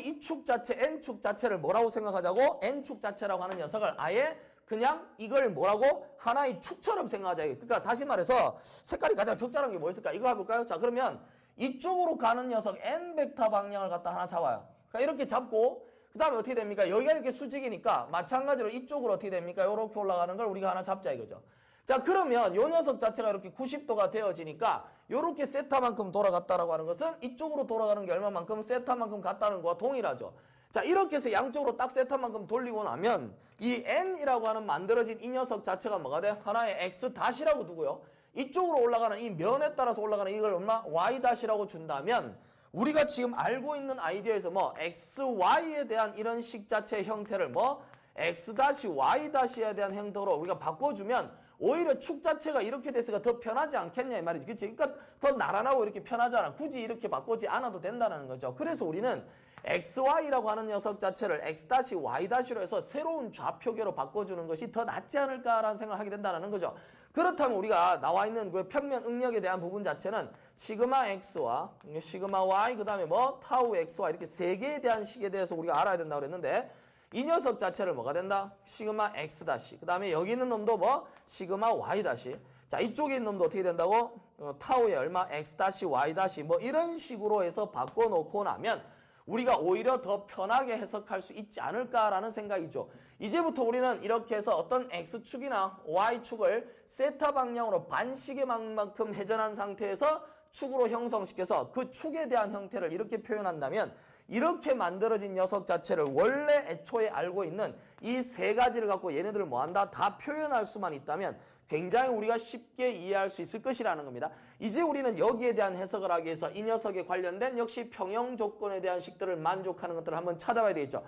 이 축 자체, n축 자체를 뭐라고 생각하자고? n축 자체라고 하는 녀석을 아예 그냥 이걸 뭐라고? 하나의 축처럼 생각하자. 그러니까 다시 말해서 색깔이 가장 적절한 게 뭐 있을까? 이거 해볼까요? 자, 그러면 이쪽으로 가는 녀석 n 벡터 방향을 갖다 하나 잡아요. 그러니까 이렇게 잡고 그 다음에 어떻게 됩니까? 여기가 이렇게 수직이니까 마찬가지로 이쪽으로 어떻게 됩니까? 이렇게 올라가는 걸 우리가 하나 잡자 이거죠. 자, 그러면 요 녀석 자체가 이렇게 90도가 되어지니까 요렇게 세타만큼 돌아갔다라고 하는 것은 이쪽으로 돌아가는 게 얼마만큼 세타만큼 갔다는 거와 동일하죠. 자, 이렇게 해서 양쪽으로 딱 세타만큼 돌리고 나면 이 n이라고 하는 만들어진 이 녀석 자체가 뭐가 돼? 하나의 x-라고 두고요. 이쪽으로 올라가는 이 면에 따라서 올라가는 이걸 얼마? y-라고 준다면 우리가 지금 알고 있는 아이디어에서 뭐 xy에 대한 이런 식 자체의 형태를 뭐 x-y-에 대한 형태로 우리가 바꿔주면 오히려 축 자체가 이렇게 됐으니까 더 편하지 않겠냐 이 말이지. 그치? 그러니까 더 나란하고 이렇게 편하잖아. 굳이 이렇게 바꾸지 않아도 된다는 거죠. 그래서 우리는 xy라고 하는 녀석 자체를 x-y-로 해서 새로운 좌표계로 바꿔주는 것이 더 낫지 않을까라는 생각을 하게 된다는 거죠. 그렇다면 우리가 나와 있는 그 평면 응력에 대한 부분 자체는 시그마 x와 시그마 y 그 다음에 뭐 타우 xy 이렇게 세 개에 대한 식에 대해서 우리가 알아야 된다고 그랬는데 이 녀석 자체를 뭐가 된다? 시그마 x 다시. 그 다음에 여기 있는 놈도 뭐? 시그마 y 다시. 자, 이쪽에 있는 놈도 어떻게 된다고? 타우에 얼마? x 다시 y 다시. 뭐 이런 식으로 해서 바꿔놓고 나면 우리가 오히려 더 편하게 해석할 수 있지 않을까라는 생각이죠. 이제부터 우리는 이렇게 해서 어떤 x축이나 y축을 세타 방향으로 반시계만큼 회전한 상태에서 축으로 형성시켜서 그 축에 대한 형태를 이렇게 표현한다면 이렇게 만들어진 녀석 자체를 원래 애초에 알고 있는 이 세 가지를 갖고 얘네들을 뭐한다? 다 표현할 수만 있다면 굉장히 우리가 쉽게 이해할 수 있을 것이라는 겁니다. 이제 우리는 여기에 대한 해석을 하기 위해서 이 녀석에 관련된 역시 평형 조건에 대한 식들을 만족하는 것들을 한번 찾아봐야 되겠죠.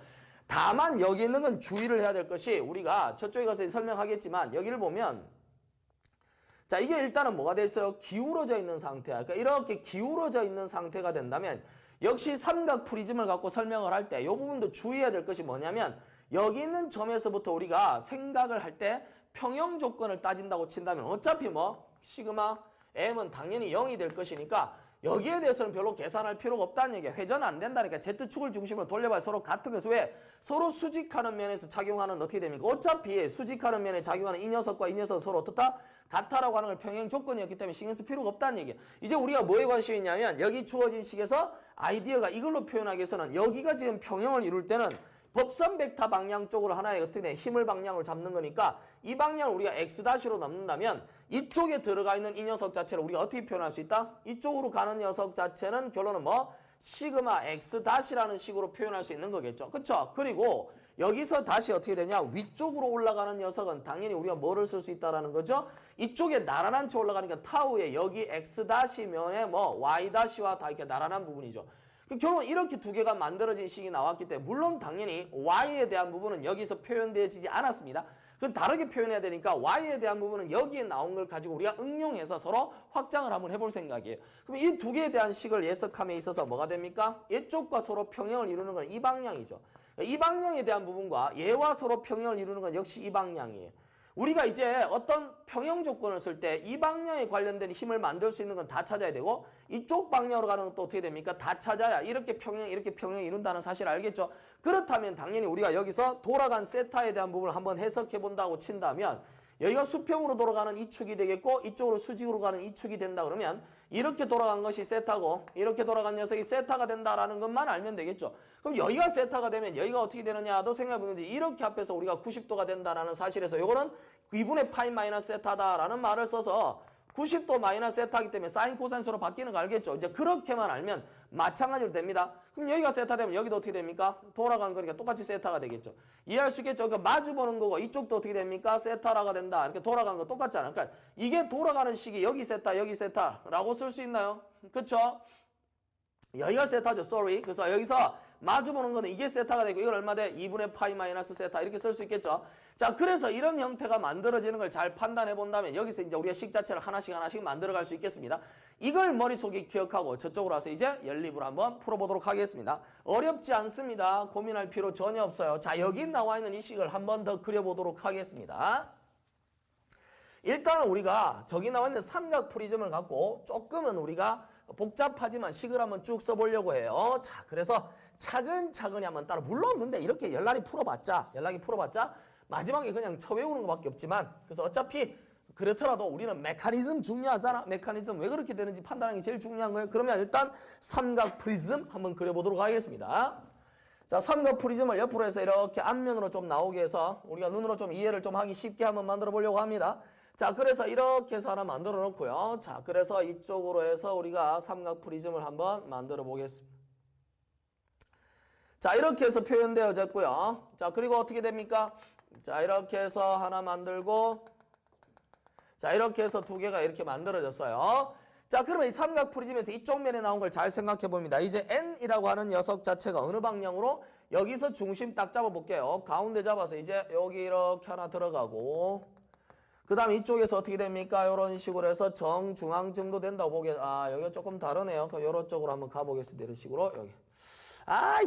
다만 여기 있는 건 주의를 해야 될 것이 우리가 저쪽에 가서 설명하겠지만 여기를 보면 자, 이게 일단은 뭐가 돼 있어요? 기울어져 있는 상태야. 그러니까 이렇게 기울어져 있는 상태가 된다면 역시 삼각 프리즘을 갖고 설명을 할 때 이 부분도 주의해야 될 것이 뭐냐면 여기 있는 점에서부터 우리가 생각을 할 때 평형 조건을 따진다고 친다면 어차피 뭐 시그마 m은 당연히 0이 될 것이니까 여기에 대해서는 별로 계산할 필요가 없다는 얘기야. 회전 안 된다니까. Z축을 중심으로 돌려봐야 서로 같은 것을 왜? 서로 수직하는 면에서 작용하는 어떻게 됩니까? 어차피 수직하는 면에 작용하는 이 녀석과 이 녀석은 서로 어떻다? 같다라고 하는 걸 평행 조건이었기 때문에 신경 쓸 필요가 없다는 얘기야. 이제 우리가 뭐에 관심이 있냐면 여기 주어진 식에서 아이디어가 이걸로 표현하기 위해서는 여기가 지금 평형을 이룰 때는 법선 벡터 방향 쪽으로 하나의 어떻게 돼? 힘을 방향으로 잡는 거니까 이 방향을 우리가 x-로 넘는다면 이쪽에 들어가 있는 이 녀석 자체를 우리가 어떻게 표현할 수 있다? 이쪽으로 가는 녀석 자체는 결론은 뭐? 시그마 x 다시라는 식으로 표현할 수 있는 거겠죠. 그쵸? 그리고 여기서 다시 어떻게 되냐? 위쪽으로 올라가는 녀석은 당연히 우리가 뭐를 쓸 수 있다라는 거죠? 이쪽에 나란한 채 올라가니까 타우에 여기 x 다시면에 뭐 y 다시와 다 이렇게 나란한 부분이죠. 결국 이렇게 두 개가 만들어진 식이 나왔기 때문에 물론 당연히 y에 대한 부분은 여기서 표현되어지지 않았습니다. 그건 다르게 표현해야 되니까 y에 대한 부분은 여기에 나온 걸 가지고 우리가 응용해서 서로 확장을 한번 해볼 생각이에요. 그럼 이 두 개에 대한 식을 예석함에 있어서 뭐가 됩니까? 얘쪽과 서로 평행을 이루는 건 이 방향이죠. 이 방향에 대한 부분과 얘와 서로 평행을 이루는 건 역시 이 방향이에요. 우리가 이제 어떤 평형 조건을 쓸 때 이 방향에 관련된 힘을 만들 수 있는 건 다 찾아야 되고 이쪽 방향으로 가는 건 또 어떻게 됩니까? 다 찾아야 이렇게 평형 이룬다는 사실 알겠죠? 그렇다면 당연히 우리가 여기서 돌아간 세타에 대한 부분을 한번 해석해 본다고 친다면 여기가 수평으로 돌아가는 이 축이 되겠고 이쪽으로 수직으로 가는 이 축이 된다 그러면 이렇게 돌아간 것이 세타고 이렇게 돌아간 녀석이 세타가 된다라는 것만 알면 되겠죠. 그럼 여기가 세타가 되면 여기가 어떻게 되느냐도 생각해보는데 이렇게 합해서 우리가 90도가 된다라는 사실에서 요거는 2분의 파이 마이너스 세타다라는 말을 써서 90도 마이너스 세타이기 때문에 사인 코사인으로 바뀌는 거 알겠죠? 이제 그렇게만 알면 마찬가지로 됩니다. 그럼 여기가 세타 되면 여기도 어떻게 됩니까? 돌아가는 거니까 똑같이 세타가 되겠죠. 이해할 수 있겠죠? 그러니까 마주 보는 거고 이쪽도 어떻게 됩니까? 세타라가 된다. 이렇게 돌아가는 거 똑같잖아요. 그러니까 이게 돌아가는 식이 여기 세타라고 쓸 수 있나요? 그쵸? 여기가 세타죠. sorry. 그래서 여기서 마주 보는 거는 이게 세타가 되고 이걸 얼마 돼? 2분의 파이 마이너스 세타 이렇게 쓸 수 있겠죠. 자, 그래서 이런 형태가 만들어지는 걸 잘 판단해 본다면 여기서 이제 우리가 식 자체를 하나씩 만들어 갈 수 있겠습니다. 이걸 머릿속에 기억하고 저쪽으로 와서 이제 연립을 한번 풀어보도록 하겠습니다. 어렵지 않습니다. 고민할 필요 전혀 없어요. 자, 여기 나와 있는 이 식을 한번 더 그려보도록 하겠습니다. 일단은 우리가 저기 나와 있는 삼각 프리즘을 갖고 조금은 우리가 복잡하지만 식을 한번 쭉 써보려고 해요. 자, 그래서 차근차근히 한번 따라. 물론 근데 이렇게 연락이 풀어봤자 마지막에 그냥 쳐외우는 것밖에 없지만 그래서 어차피 그렇더라도 우리는 메커니즘 중요하잖아. 메커니즘 왜 그렇게 되는지 판단하는 게 제일 중요한 거예요. 그러면 일단 삼각 프리즘 한번 그려보도록 하겠습니다. 자, 삼각 프리즘을 옆으로 해서 이렇게 앞면으로 좀 나오게 해서 우리가 눈으로 좀 이해를 좀 하기 쉽게 한번 만들어 보려고 합니다. 자, 그래서 이렇게 해서 하나 만들어 놓고요. 자, 그래서 이쪽으로 해서 우리가 삼각 프리즘을 한번 만들어 보겠습니다. 자, 이렇게 해서 표현되어졌고요. 자, 그리고 어떻게 됩니까? 자, 이렇게 해서 하나 만들고 자, 이렇게 해서 두 개가 이렇게 만들어졌어요. 자, 그러면 이 삼각 프리즘에서 이쪽 면에 나온 걸 잘 생각해 봅니다. 이제 n이라고 하는 녀석 자체가 어느 방향으로 여기서 중심 딱 잡아 볼게요. 가운데 잡아서 이제 여기 이렇게 하나 들어가고 그 다음에 이쪽에서 어떻게 됩니까? 이런 식으로 해서 정중앙 정도 된다고 여기가 조금 다르네요. 그럼 이런 쪽으로 한번 가보겠습니다. 이런 식으로 여기.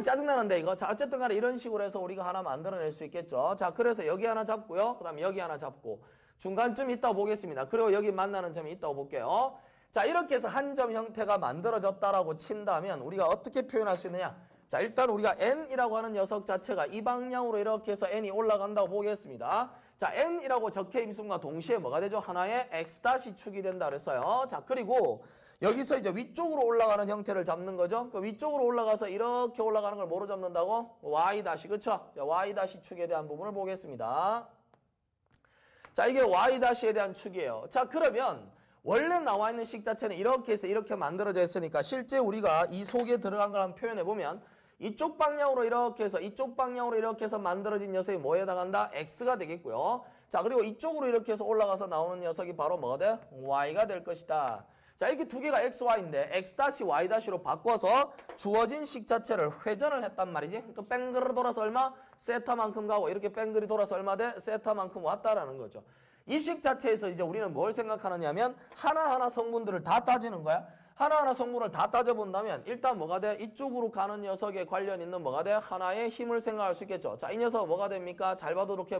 짜증나는데 이거. 자, 어쨌든 간에 이런 식으로 해서 우리가 하나 만들어낼 수 있겠죠. 자, 그래서 여기 하나 잡고요. 그 다음에 여기 하나 잡고 중간쯤 있다고 보겠습니다. 그리고 여기 만나는 점이 있다고 볼게요. 자, 이렇게 해서 한 점 형태가 만들어졌다라고 친다면 우리가 어떻게 표현할 수 있느냐? 자, 일단 우리가 n이라고 하는 녀석 자체가 이 방향으로 이렇게 해서 n이 올라간다고 보겠습니다. 자, n이라고 적혀 있는 순간 동시에 뭐가 되죠? 하나의 x-축이 된다 그랬어요. 자, 그리고 여기서 이제 위쪽으로 올라가는 형태를 잡는 거죠. 그 위쪽으로 올라가서 이렇게 올라가는 걸 뭐로 잡는다고? y-, 그쵸? 자, y-축에 대한 부분을 보겠습니다. 자, 이게 y-에 대한 축이에요. 자, 그러면 원래 나와 있는 식 자체는 이렇게 해서 이렇게 만들어져 있으니까 실제 우리가 이 속에 들어간 걸 한번 표현해 보면 이쪽 방향으로 이렇게 해서 만들어진 녀석이 뭐에 해당한다? x가 되겠고요. 자, 그리고 이쪽으로 이렇게 해서 올라가서 나오는 녀석이 바로 뭐가 돼? y가 될 것이다. 자, 이렇게 두 개가 xy인데 x-y-로 바꿔서 주어진 식 자체를 회전을 했단 말이지. 또 뺑그르 돌아서 얼마? 세타만큼 가고 이렇게 뺑그리 돌아서 얼마 돼? 세타만큼 왔다라는 거죠. 이 식 자체에서 이제 우리는 뭘 생각하느냐면 하나하나 성분들을 다 따지는 거야. 하나하나 성분을 다 따져본다면 일단 뭐가 돼? 이쪽으로 가는 녀석에 관련 있는 뭐가 돼? 하나의 힘을 생각할 수 있겠죠. 자, 이 녀석 뭐가 됩니까? 잘 봐도 이렇게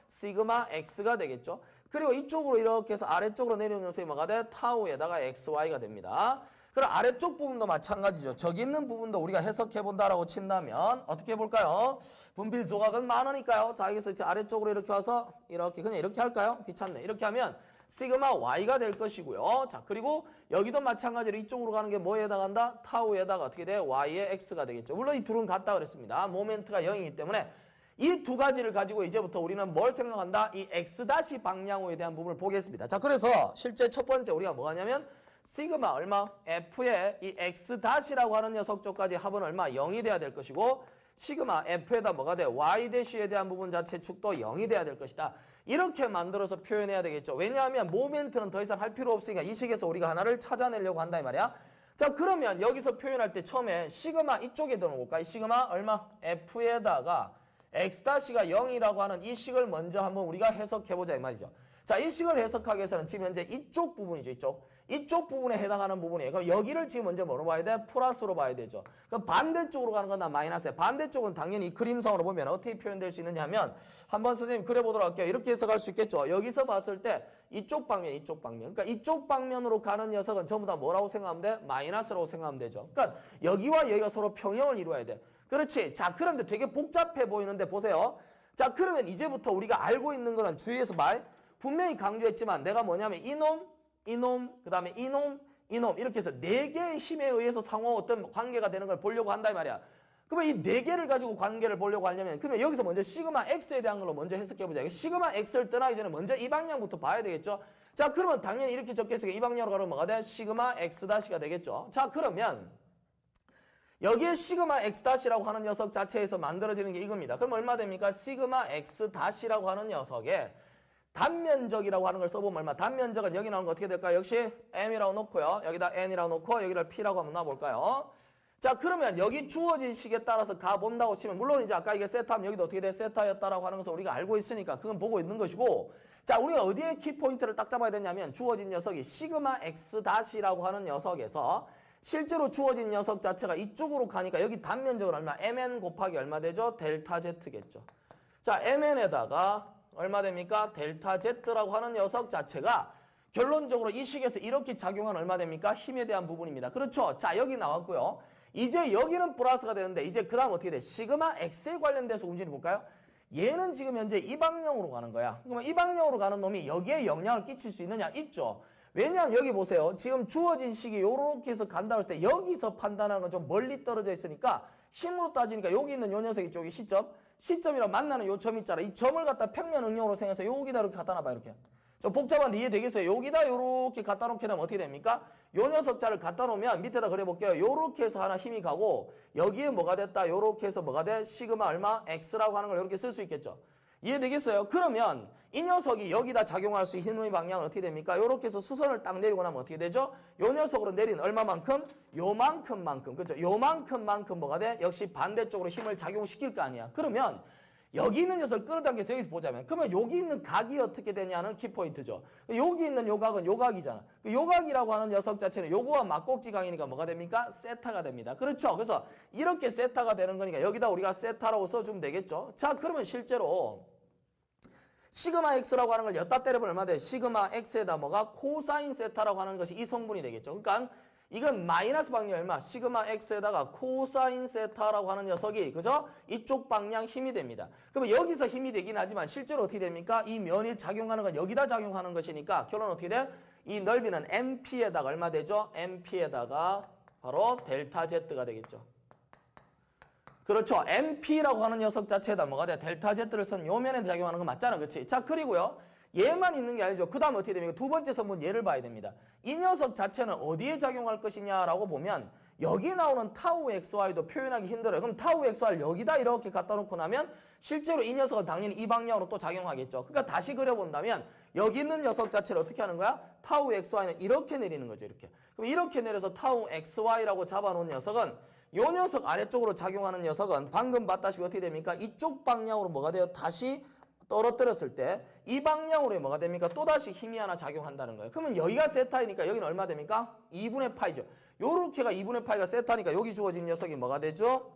시그마 x가 되겠죠. 그리고 이쪽으로 이렇게 해서 아래쪽으로 내려오는 녀석이 뭐가 돼? 타우에다가 xy가 됩니다. 그럼 아래쪽 부분도 마찬가지죠. 저기 있는 부분도 우리가 해석해 본다라고 친다면 어떻게 해볼까요? 분필 조각은 많으니까요. 자, 여기서 이제 아래쪽으로 이렇게 와서 이렇게 그냥 이렇게 할까요? 귀찮네. 이렇게 하면 시그마 y가 될 것이고요. 자, 그리고 여기도 마찬가지로 이쪽으로 가는 게 뭐에 해당한다? 타우에다가 어떻게 돼? y의 x가 되겠죠. 물론 이 둘은 같다 그랬습니다. 모멘트가 0이기 때문에 이 두 가지를 가지고 이제부터 우리는 뭘 생각한다? 이 x- 방향호에 대한 부분을 보겠습니다. 자, 그래서 실제 첫 번째 우리가 뭐 하냐면 시그마 얼마? F의 이 X 다시라고 하는 녀석 쪽까지 합은 얼마? 0이 돼야 될 것이고 시그마 F에다 뭐가 돼? Y 대시에 대한 부분 자체 축도 0이 돼야 될 것이다. 이렇게 만들어서 표현해야 되겠죠. 왜냐하면 모멘트는 더 이상 할 필요 없으니까 이 식에서 우리가 하나를 찾아내려고 한다 이 말이야. 자 그러면 여기서 표현할 때 처음에 시그마 이쪽에 들어볼까? 이 시그마 얼마? F에다가 X가 0이라고 하는 이 식을 먼저 한번 우리가 해석해보자 이 말이죠. 자, 이 식을 해석하기 위해서는 지금 현재 이쪽 부분이죠. 이쪽 부분에 해당하는 부분이에요. 그럼 여기를 지금 먼저 뭐로 봐야 돼? 플러스로 봐야 되죠. 그럼 반대쪽으로 가는 건 다 마이너스야. 반대쪽은 당연히 그림상으로 보면 어떻게 표현될 수 있느냐 하면 한번 선생님 그려보도록 할게요. 이렇게 해석할 수 있겠죠. 여기서 봤을 때 이쪽 방면. 그러니까 이쪽 방면으로 가는 녀석은 전부 다 뭐라고 생각하면 돼? 마이너스라고 생각하면 되죠. 그러니까 여기와 여기가 서로 평형을 이루어야 돼. 그렇지. 자, 그런데 되게 복잡해 보이는데 보세요. 자, 그러면 이제부터 우리가 알고 있는 거는 주위에서 분명히 강조했지만 내가 뭐냐면 이놈, 그 다음에 이놈 이렇게 해서 4개의 힘에 의해서 상호 어떤 관계가 되는 걸 보려고 한다 이 말이야. 그러면 이 4개를 가지고 관계를 보려고 하려면 그러면 여기서 먼저 시그마 X에 대한 걸로 먼저 해석해보자. 시그마 X를 떠나기 전에 먼저 이 방향부터 봐야 되겠죠. 자, 그러면 당연히 이렇게 적겠으니까 이 방향으로 가면 뭐가 돼? 시그마 X-가 되겠죠. 자, 그러면 여기에 시그마 X-라고 하는 녀석 자체에서 만들어지는 게 이겁니다. 그럼 얼마 됩니까? 시그마 X-라고 하는 녀석에 단면적이라고 하는 걸 써보면 얼마? 단면적은 여기 나오는 거 어떻게 될까요? 역시 M이라고 놓고요. 여기다 N이라고 놓고 여기를 P라고 한번 놔볼까요? 자, 그러면 여기 주어진 식에 따라서 가본다고 치면 물론 이제 아까 이게 세타면 여기도 어떻게 돼? 세타였다라고 하는 것을 우리가 알고 있으니까 그건 보고 있는 것이고 자, 우리가 어디에 키포인트를 딱 잡아야 되냐면 주어진 녀석이 시그마 X-라고 하는 녀석에서 실제로 주어진 녀석 자체가 이쪽으로 가니까 여기 단면적은 얼마? MN 곱하기 얼마 되죠? 델타 Z겠죠. 자, MN에다가 얼마 됩니까? 델타 Z라고 하는 녀석 자체가 결론적으로 이 식에서 이렇게 작용한 얼마 됩니까? 힘에 대한 부분입니다. 그렇죠? 자, 여기 나왔고요. 이제 여기는 플러스가 되는데 이제 그 다음 어떻게 돼? 시그마 X에 관련돼서 움직여 볼까요? 얘는 지금 현재 이 방향으로 가는 거야. 그러면 이 방향으로 가는 놈이 여기에 영향을 끼칠 수 있느냐? 있죠. 왜냐하면 여기 보세요. 지금 주어진 식이 요렇게 해서 간다고 했을 때 여기서 판단하는 건 좀 멀리 떨어져 있으니까 힘으로 따지니까 여기 있는 요 녀석이 쪽이 시점이랑 만나는 요 점 있잖아. 이 점을 갖다 평면 응용으로 생각해서 여기다 이렇게 갖다 놔봐 이렇게. 좀 복잡한데 이해되겠어요? 여기다 요렇게 갖다 놓게 되면 어떻게 됩니까? 요 녀석자를 갖다 놓으면 밑에다 그려볼게요. 요렇게 해서 하나 힘이 가고 여기에 뭐가 됐다? 요렇게 해서 뭐가 돼? 시그마 얼마? X라고 하는 걸 이렇게 쓸 수 있겠죠. 이해되겠어요? 그러면 이 녀석이 여기다 작용할 수 있는 힘의 방향은 어떻게 됩니까? 요렇게 해서 수선을 딱 내리고 나면 어떻게 되죠? 요 녀석으로 내린 얼마만큼? 요만큼만큼. 그렇죠? 요만큼만큼 뭐가 돼? 역시 반대쪽으로 힘을 작용시킬 거 아니야. 그러면 여기 있는 녀석을 끌어당겨서 여기서 보자면 그러면 여기 있는 각이 어떻게 되냐는 키포인트죠. 여기 있는 요 각은 요 각이잖아. 요 각이라고 하는 녀석 자체는 요거와 막꼭지 각이니까 뭐가 됩니까? 세타가 됩니다. 그렇죠? 그래서 이렇게 세타가 되는 거니까 여기다 우리가 세타라고 써주면 되겠죠. 자, 그러면 실제로 시그마 X라고 하는 걸 엿다 때려보면 얼마 돼? 시그마 X에다 뭐가 코사인 세타라고 하는 것이 이 성분이 되겠죠. 그러니까 이건 마이너스 방향 얼마? 시그마 X에다가 코사인 세타라고 하는 녀석이 그죠? 이쪽 방향 힘이 됩니다. 그러면 여기서 힘이 되긴 하지만 실제로 어떻게 됩니까? 이 면이 작용하는 건 여기다 작용하는 것이니까 결론 어떻게 돼? 이 넓이는 MP에다가 얼마 되죠? MP에다가 바로 델타 Z가 되겠죠. 그렇죠. MP라고 하는 녀석 자체에다 뭐가 돼? 델타 Z를 쓴 요 면에 작용하는 거 맞잖아. 그렇지? 자, 그리고요. 얘만 있는 게 아니죠. 그 다음 어떻게 됩니까? 두 번째 선분 얘를 봐야 됩니다. 이 녀석 자체는 어디에 작용할 것이냐라고 보면 여기 나오는 타우 XY도 표현하기 힘들어요. 그럼 타우 XY를 여기다 이렇게 갖다 놓고 나면 실제로 이 녀석은 당연히 이 방향으로 또 작용하겠죠. 그러니까 다시 그려본다면 여기 있는 녀석 자체를 어떻게 하는 거야? 타우 XY는 이렇게 내리는 거죠. 이렇게. 그럼 이렇게 내려서 타우 XY라고 잡아놓은 녀석은 요 녀석 아래쪽으로 작용하는 녀석은 방금 봤다시피 어떻게 됩니까? 이쪽 방향으로 뭐가 돼요? 다시 떨어뜨렸을 때 이 방향으로 뭐가 됩니까? 또다시 힘이 하나 작용한다는 거예요. 그러면 여기가 세타이니까 여기는 얼마 됩니까? 2분의 파이죠. 요렇게가 2분의 파이가 세타니까 여기 주어진 녀석이 뭐가 되죠?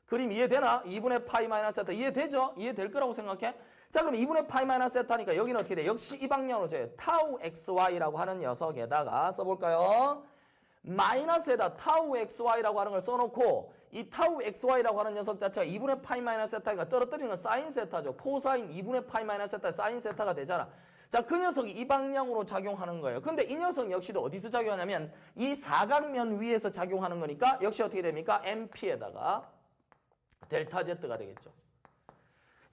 그림 이해되나? 2분의 파이 마이너스 세타 이해되죠? 이해될 거라고 생각해? 자, 그럼 2분의 파이 마이너스 세타니까 여기는 어떻게 돼? 역시 이 방향으로 줘요. 타우 XY라고 하는 녀석에다가 써볼까요? 마이너스에다 타우 XY라고 하는 걸 써놓고 이 타우 XY라고 하는 녀석 자체가 2분의 파이 마이너스 세타가 떨어뜨리는 건 사인 세타죠. 코사인 2분의 파이 마이너스 세타 사인 세타가 되잖아. 자, 그 녀석이 이 방향으로 작용하는 거예요. 근데 이 녀석 역시도 어디서 작용하냐면 이 사각면 위에서 작용하는 거니까 역시 어떻게 됩니까? MP에다가 델타 Z가 되겠죠.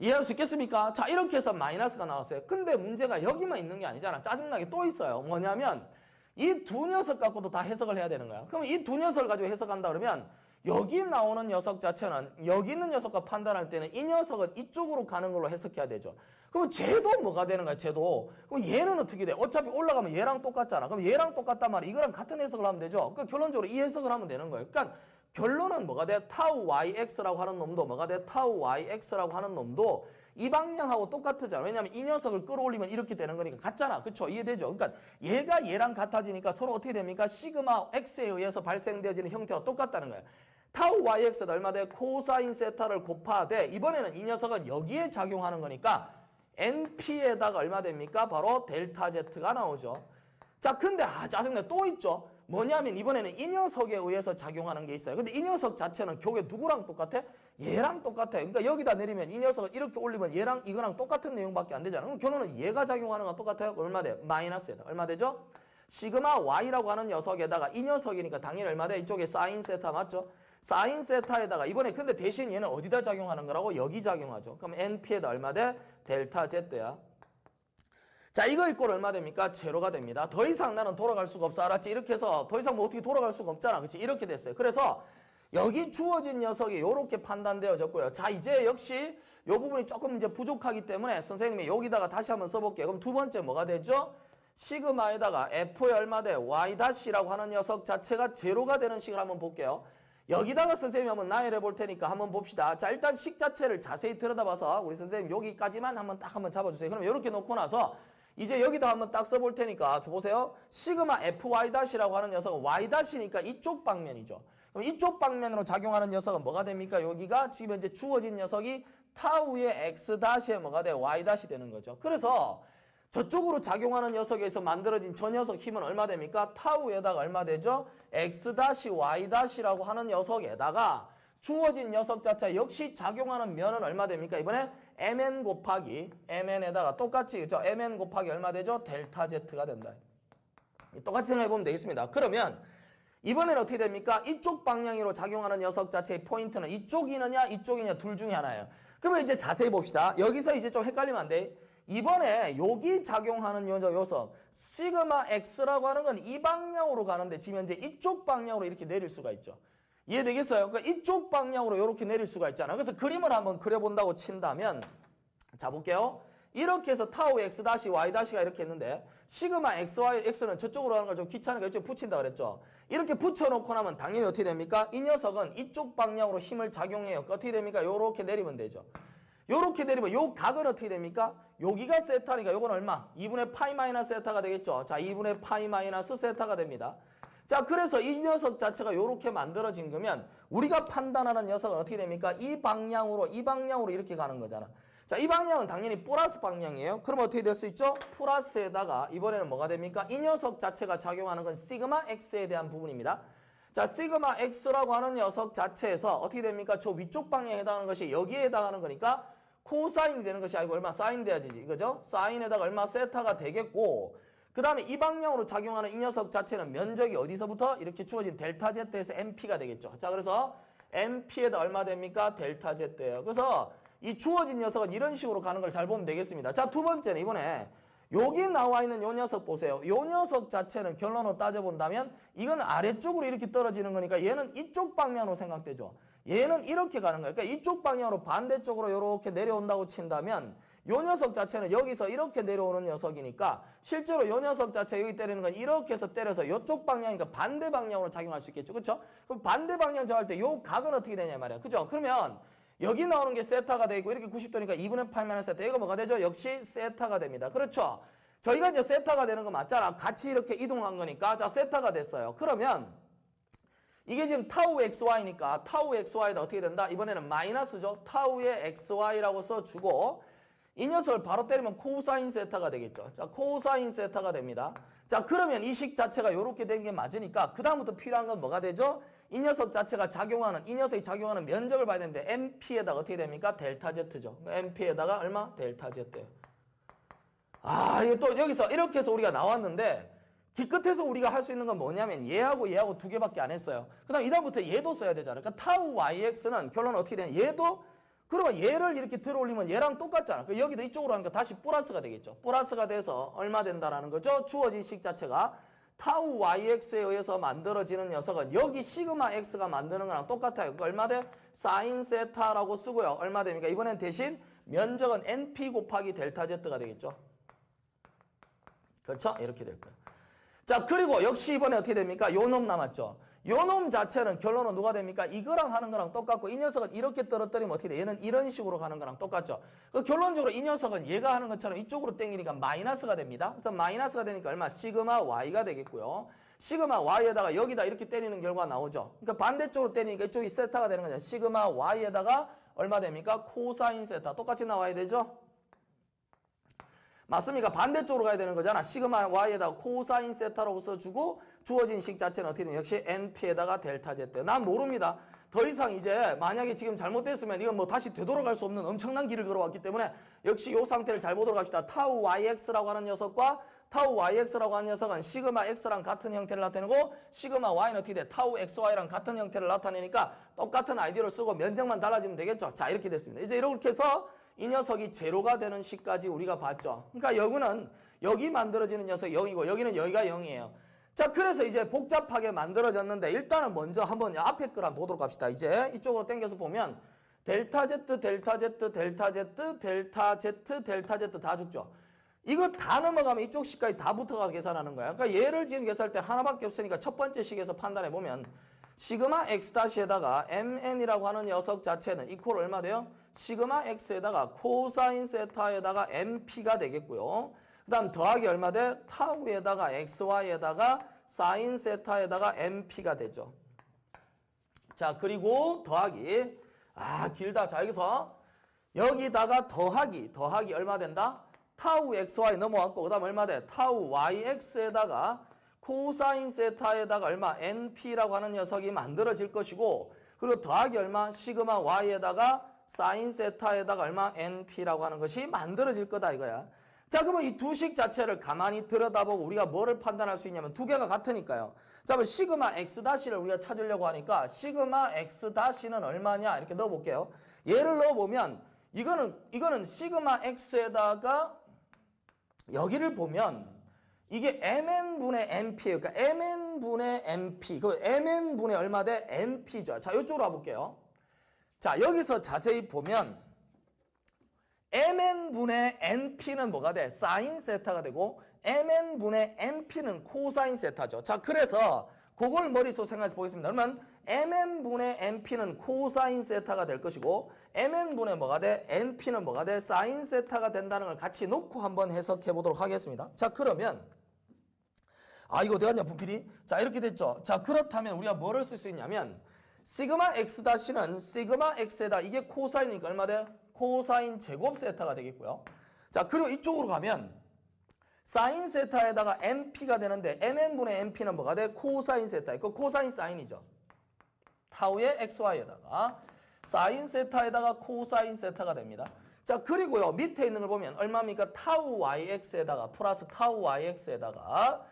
이해할 수 있겠습니까? 자, 이렇게 해서 마이너스가 나왔어요. 근데 문제가 여기만 있는 게 아니잖아. 짜증나게 또 있어요. 뭐냐면 이 두 녀석 갖고도 다 해석을 해야 되는 거야. 그럼 이 두 녀석을 가지고 해석한다 그러면 여기 나오는 녀석 자체는 여기 있는 녀석과 판단할 때는 이 녀석은 이쪽으로 가는 걸로 해석해야 되죠. 그럼 쟤도 뭐가 되는 거야, 쟤도. 그럼 얘는 어떻게 돼? 어차피 올라가면 얘랑 똑같잖아. 그럼 얘랑 똑같단 말이야. 이거랑 같은 해석을 하면 되죠. 그러니까 결론적으로 이 해석을 하면 되는 거예요. 그러니까 결론은 뭐가 돼? 타우 yx라고 하는 놈도 뭐가 돼? 타우 yx라고 하는 놈도 이 방향하고 똑같잖아. 왜냐하면 이 녀석을 끌어올리면 이렇게 되는 거니까 같잖아. 그쵸? 이해되죠? 그러니까 얘가 얘랑 같아지니까 서로 어떻게 됩니까? 시그마 x에 의해서 발생되어지는 형태와 똑같다는 거예요. 타우 yx는 얼마 돼? 코사인 세타를 곱하되 이번에는 이 녀석은 여기에 작용하는 거니까 np에다가 얼마 됩니까? 바로 델타 z가 나오죠. 자, 근데 짜증나 또 있죠. 뭐냐면 이번에는 이 녀석에 의해서 작용하는 게 있어요. 근데 이 녀석 자체는 결국에 누구랑 똑같아? 얘랑 똑같아. 그러니까 여기다 내리면 이 녀석을 이렇게 올리면 얘랑 이거랑 똑같은 내용밖에 안 되잖아. 그럼 결론은 얘가 작용하는 건 똑같아요. 얼마 돼? 마이너스에다. 얼마 되죠? 시그마 y라고 하는 녀석에다가 이 녀석이니까 당연히 얼마 돼? 이쪽에 사인 세타 맞죠? 사인 세타에다가 이번에 근데 대신 얘는 어디다 작용하는 거라고? 여기 작용하죠. 그럼 np에다 얼마 돼? 델타 z야. 자, 이거 이꼴 얼마 됩니까? 제로가 됩니다. 더 이상 나는 돌아갈 수가 없어. 알았지? 이렇게 해서 더 이상 뭐 어떻게 돌아갈 수가 없잖아. 그렇지? 이렇게 됐어요. 그래서 여기 주어진 녀석이 이렇게 판단되어졌고요. 자, 이제 역시 이 부분이 조금 이제 부족하기 때문에 선생님이 여기다가 다시 한번 써볼게요. 그럼 두 번째 뭐가 되죠? 시그마에다가 f에 얼마 돼? y-라고 하는 녀석 자체가 제로가 되는 식을 한번 볼게요. 여기다가 선생님이 한번 나열해 볼 테니까 한번 봅시다. 자, 일단 식 자체를 자세히 들여다봐서 우리 선생님 여기까지만 한번 딱 한번 잡아주세요. 그럼 이렇게 놓고 나서 이제 여기다 한번 딱 써볼 테니까 보세요. 시그마 fy-라고 하는 녀석은 y-니까 이쪽 방면이죠. 그럼 이쪽 방면으로 작용하는 녀석은 뭐가 됩니까? 여기가 지금 현재 주어진 녀석이 타우의 x-에 뭐가 돼? y- 되는 거죠. 그래서 저쪽으로 작용하는 녀석에서 만들어진 저 녀석 힘은 얼마 됩니까? 타우에다가 얼마 되죠? x-y-라고 하는 녀석에다가 주어진 녀석 자체 역시 작용하는 면은 얼마 됩니까? 이번에 mn 곱하기 mn에다가 똑같이 저 mn 곱하기 얼마 되죠? 델타 z가 된다. 똑같이 생각해보면 되겠습니다. 그러면 이번에는 어떻게 됩니까? 이쪽 방향으로 작용하는 녀석 자체의 포인트는 이쪽이느냐 이쪽이냐 둘 중에 하나예요. 그러면 이제 자세히 봅시다. 여기서 이제 좀 헷갈리면 안 돼. 이번에 여기 작용하는 녀석 시그마 x라고 하는 건 이 방향으로 가는데 지금 현재 이쪽 방향으로 이렇게 내릴 수가 있죠. 이해되겠어요? 그러니까 이쪽 방향으로 이렇게 내릴 수가 있잖아. 그래서 그림을 한번 그려본다고 친다면 자 볼게요. 이렇게 해서 타우 x-y-가 이렇게 했는데 시그마 x는 저쪽으로 가는 걸 좀 귀찮으니까 이쪽에 붙인다 그랬죠. 이렇게 붙여놓고 나면 당연히 어떻게 됩니까? 이 녀석은 이쪽 방향으로 힘을 작용해요. 어떻게 됩니까? 이렇게 내리면 되죠. 요렇게 내리면 요 각은 어떻게 됩니까? 여기가 세타니까 요건 얼마? 2분의 파이 마이너스 세타가 되겠죠. 자, 2분의 파이 마이너스 세타가 됩니다. 자, 그래서 이 녀석 자체가 요렇게 만들어진 거면 우리가 판단하는 녀석은 어떻게 됩니까? 이 방향으로 이렇게 가는 거잖아. 자, 이 방향은 당연히 플러스 방향이에요. 그럼 어떻게 될 수 있죠? 플러스에다가 이번에는 뭐가 됩니까? 이 녀석 자체가 작용하는 건 시그마 x에 대한 부분입니다. 자, 시그마 x라고 하는 녀석 자체에서 어떻게 됩니까? 저 위쪽 방향에 해당하는 것이 여기에 해당하는 거니까 코사인이 되는 것이 아니고 얼마 사인 돼야지. 이거죠? 사인에다가 얼마 세타가 되겠고 그 다음에 이 방향으로 작용하는 이 녀석 자체는 면적이 어디서부터? 이렇게 주어진 델타 z에서 np가 되겠죠. 자, 그래서 np에다 얼마 됩니까? 델타 z예요. 그래서 이 주어진 녀석은 이런 식으로 가는 걸 잘 보면 되겠습니다. 자, 두 번째는 이번에 여기 나와 있는 요 녀석 보세요. 요 녀석 자체는 결론으로 따져본다면 이건 아래쪽으로 이렇게 떨어지는 거니까 얘는 이쪽 방향으로 생각되죠. 얘는 이렇게 가는 거예요. 그러니까 이쪽 방향으로 반대쪽으로 이렇게 내려온다고 친다면 요 녀석 자체는 여기서 이렇게 내려오는 녀석이니까 실제로 요 녀석 자체 여기 때리는 건 이렇게 해서 때려서 이쪽 방향이니까 반대 방향으로 작용할 수 있겠죠. 그렇죠? 그럼 반대 방향 정할 때 요 각은 어떻게 되냐 말이야. 그죠? 그러면 여기 나오는 게 세타가 되고 이렇게 90도니까 2분의 8 마이너스 세타. 이거 뭐가 되죠? 역시 세타가 됩니다. 그렇죠? 저희가 이제 세타가 되는 거 맞잖아. 같이 이렇게 이동한 거니까. 자, 세타가 됐어요. 그러면 이게 지금 타우 xy니까 타우 xy다 어떻게 된다? 이번에는 마이너스죠. 타우의 xy라고 써주고 이 녀석을 바로 때리면 코사인 세타가 되겠죠. 자, 코사인 세타가 됩니다. 자, 그러면 이 식 자체가 이렇게 된 게 맞으니까 그 다음부터 필요한 건 뭐가 되죠? 이 녀석 자체가 이 녀석이 작용하는 면적을 봐야 되는데 np에다가 어떻게 됩니까? 델타 z죠. np에다가 얼마? 델타 z예요. 아, 이게 또 여기서 이렇게 해서 우리가 나왔는데 기끝에서 우리가 할 수 있는 건 뭐냐면 얘하고 두 개밖에 안 했어요. 그 다음 이다음부터 얘도 써야 되잖아요. 그러니까 타우 yx는 결론은 어떻게 되냐? 얘도 그러면 얘를 이렇게 들어 올리면 얘랑 똑같잖아. 여기도 이쪽으로 하니까 다시 플러스가 되겠죠. 플러스가 돼서 얼마 된다라는 거죠? 주어진 식 자체가. 타우 yx에 의해서 만들어지는 녀석은 여기 시그마 x가 만드는 거랑 똑같아요. 그 얼마 돼? 사인 세타라고 쓰고요. 얼마 됩니까? 이번엔 대신 면적은 np 곱하기 델타 z가 되겠죠. 그렇죠? 이렇게 될 거예요. 자, 그리고 역시 이번에 어떻게 됩니까? 요 놈 남았죠. 요 놈 자체는 결론은 누가 됩니까? 이거랑 하는 거랑 똑같고 이 녀석은 이렇게 떨어뜨리면 어떻게 돼? 얘는 이런 식으로 가는 거랑 똑같죠. 그 결론적으로 이 녀석은 얘가 하는 것처럼 이쪽으로 당기니까 마이너스가 됩니다. 그래서 마이너스가 되니까 얼마? 시그마 y가 되겠고요. 시그마 y에다가 여기다 이렇게 때리는 결과가 나오죠. 그러니까 반대쪽으로 때리니까 이쪽이 세타가 되는 거죠. 시그마 y에다가 얼마 됩니까? 코사인 세타. 똑같이 나와야 되죠? 맞습니까? 반대쪽으로 가야 되는 거잖아. 시그마 y에다가 코사인 세타라고 써주고 주어진 식 자체는 어떻게 되냐? 역시 np에다가 델타 z. 난 모릅니다. 더 이상 이제 만약에 지금 잘못됐으면 이건 뭐 다시 되돌아갈 수 없는 엄청난 길을 걸어왔기 때문에 역시 이 상태를 잘 보도록 합시다. 타우 yx라고 하는 녀석과 타우 yx라고 하는 녀석은 시그마 x랑 같은 형태를 나타내고 시그마 y는 어떻게 돼? 타우 xy랑 같은 형태를 나타내니까 똑같은 아이디어를 쓰고 면적만 달라지면 되겠죠. 자, 이렇게 됐습니다. 이제 이렇게 해서 이 녀석이 제로가 되는 식까지 우리가 봤죠. 그러니까 여기는 여기 만들어지는 녀석이 0이고 여기는 여기가 0이에요. 자, 그래서 이제 복잡하게 만들어졌는데 일단은 먼저 한번 앞에 걸 한번 보도록 합시다. 이제 이쪽으로 당겨서 보면 델타 Z, 델타 Z, 델타 Z, 델타 Z, 델타 Z 다 죽죠. 이거 다 넘어가면 이쪽 식까지 다 붙어가 계산하는 거야. 그러니까 얘를 지금 계산할 때 하나밖에 없으니까 첫 번째 식에서 판단해 보면 시그마 x-에다가 mn이라고 하는 녀석 자체는 이퀄 얼마 돼요? 시그마 x에다가 코사인 세타에다가 mp가 되겠고요. 그 다음 더하기 얼마 돼? 타우에다가 xy에다가 사인 세타에다가 mp가 되죠. 자, 그리고 더하기. 길다. 자, 여기다가 더하기 얼마 된다? 타우 xy 넘어왔고 그 다음 얼마 돼? 타우 yx에다가 코사인 세타에다가 얼마? np라고 하는 녀석이 만들어질 것이고 그리고 더하기 얼마? 시그마 y에다가 사인 세타에다가 얼마? np라고 하는 것이 만들어질 거다 이거야. 자, 그러면 이 두 식 자체를 가만히 들여다보고 우리가 뭐를 판단할 수 있냐면 두 개가 같으니까요. 자, 그럼 시그마 x-를 우리가 찾으려고 하니까 시그마 x-는 얼마냐 이렇게 넣어볼게요. 얘를 넣어보면 이거는 시그마 x에다가 여기를 보면 이게 mn분의 np예요. 그러니까 mn분의 np. 그 mn분의 얼마 돼? np죠. 자, 이쪽으로 와볼게요. 자, 여기서 자세히 보면 mn분의 np는 뭐가 돼? 사인 세타가 되고 mn분의 np는 코사인 세타죠. 자, 그래서 그걸 머릿속 생각해서 보겠습니다. 그러면 mn분의 np는 코사인 세타가 될 것이고 mn분의 뭐가 돼? np는 뭐가 돼? 사인 세타가 된다는 걸 같이 놓고 한번 해석해 보도록 하겠습니다. 자, 그러면 이거 어디 갔냐 분필이? 자, 이렇게 됐죠. 자, 그렇다면 우리가 뭐를 쓸 수 있냐면 시그마 x-는 시그마 x에다 이게 코사인이니까 얼마 돼? 코사인 제곱 세타가 되겠고요. 자, 그리고 이쪽으로 가면 사인 세타에다가 np가 되는데 mn분의 np는 뭐가 돼? 코사인 세타. 그 코사인 사인이죠. 타우의 xy에다가 사인 세타에다가 코사인 세타가 됩니다. 자, 그리고요 밑에 있는 걸 보면 얼마입니까? 타우 yx에다가 플러스 타우 yx에다가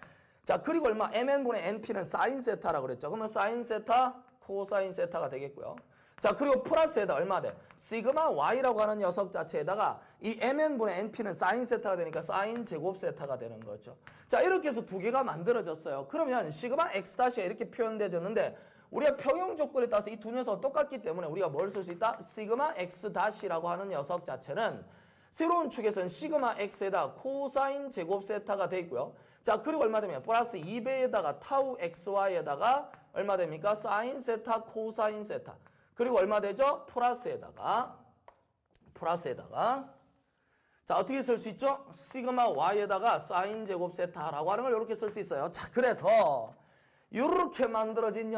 자, 그리고 얼마? mn분의 np는 사인 세타라고 그랬죠. 그러면 사인 세타, 코사인 세타가 되겠고요. 자, 그리고 플러스에다 얼마 돼? 시그마 y라고 하는 녀석 자체에다가 이 mn분의 np는 사인 세타가 되니까 사인 제곱 세타가 되는 거죠. 자, 이렇게 해서 두 개가 만들어졌어요. 그러면 시그마 x-가 이렇게 표현되어졌는데 우리가 평형 조건에 따라서 이 두 녀석은 똑같기 때문에 우리가 뭘 쓸 수 있다? 시그마 x-라고 하는 녀석 자체는 새로운 축에서는 시그마 x에다 코사인 제곱 세타가 돼 있고요. 자, 그리고 얼마 되면 플러스 2배에다가 타우 xy에다가 얼마 됩니까? 사인 세타, 코사인 세타. 그리고 얼마 되죠? 플러스에다가 자, 어떻게 쓸 수 있죠? 시그마 y에다가 사인 제곱 세타라고 하는 걸 이렇게 쓸 수 있어요. 자, 그래서 요렇게 만들어진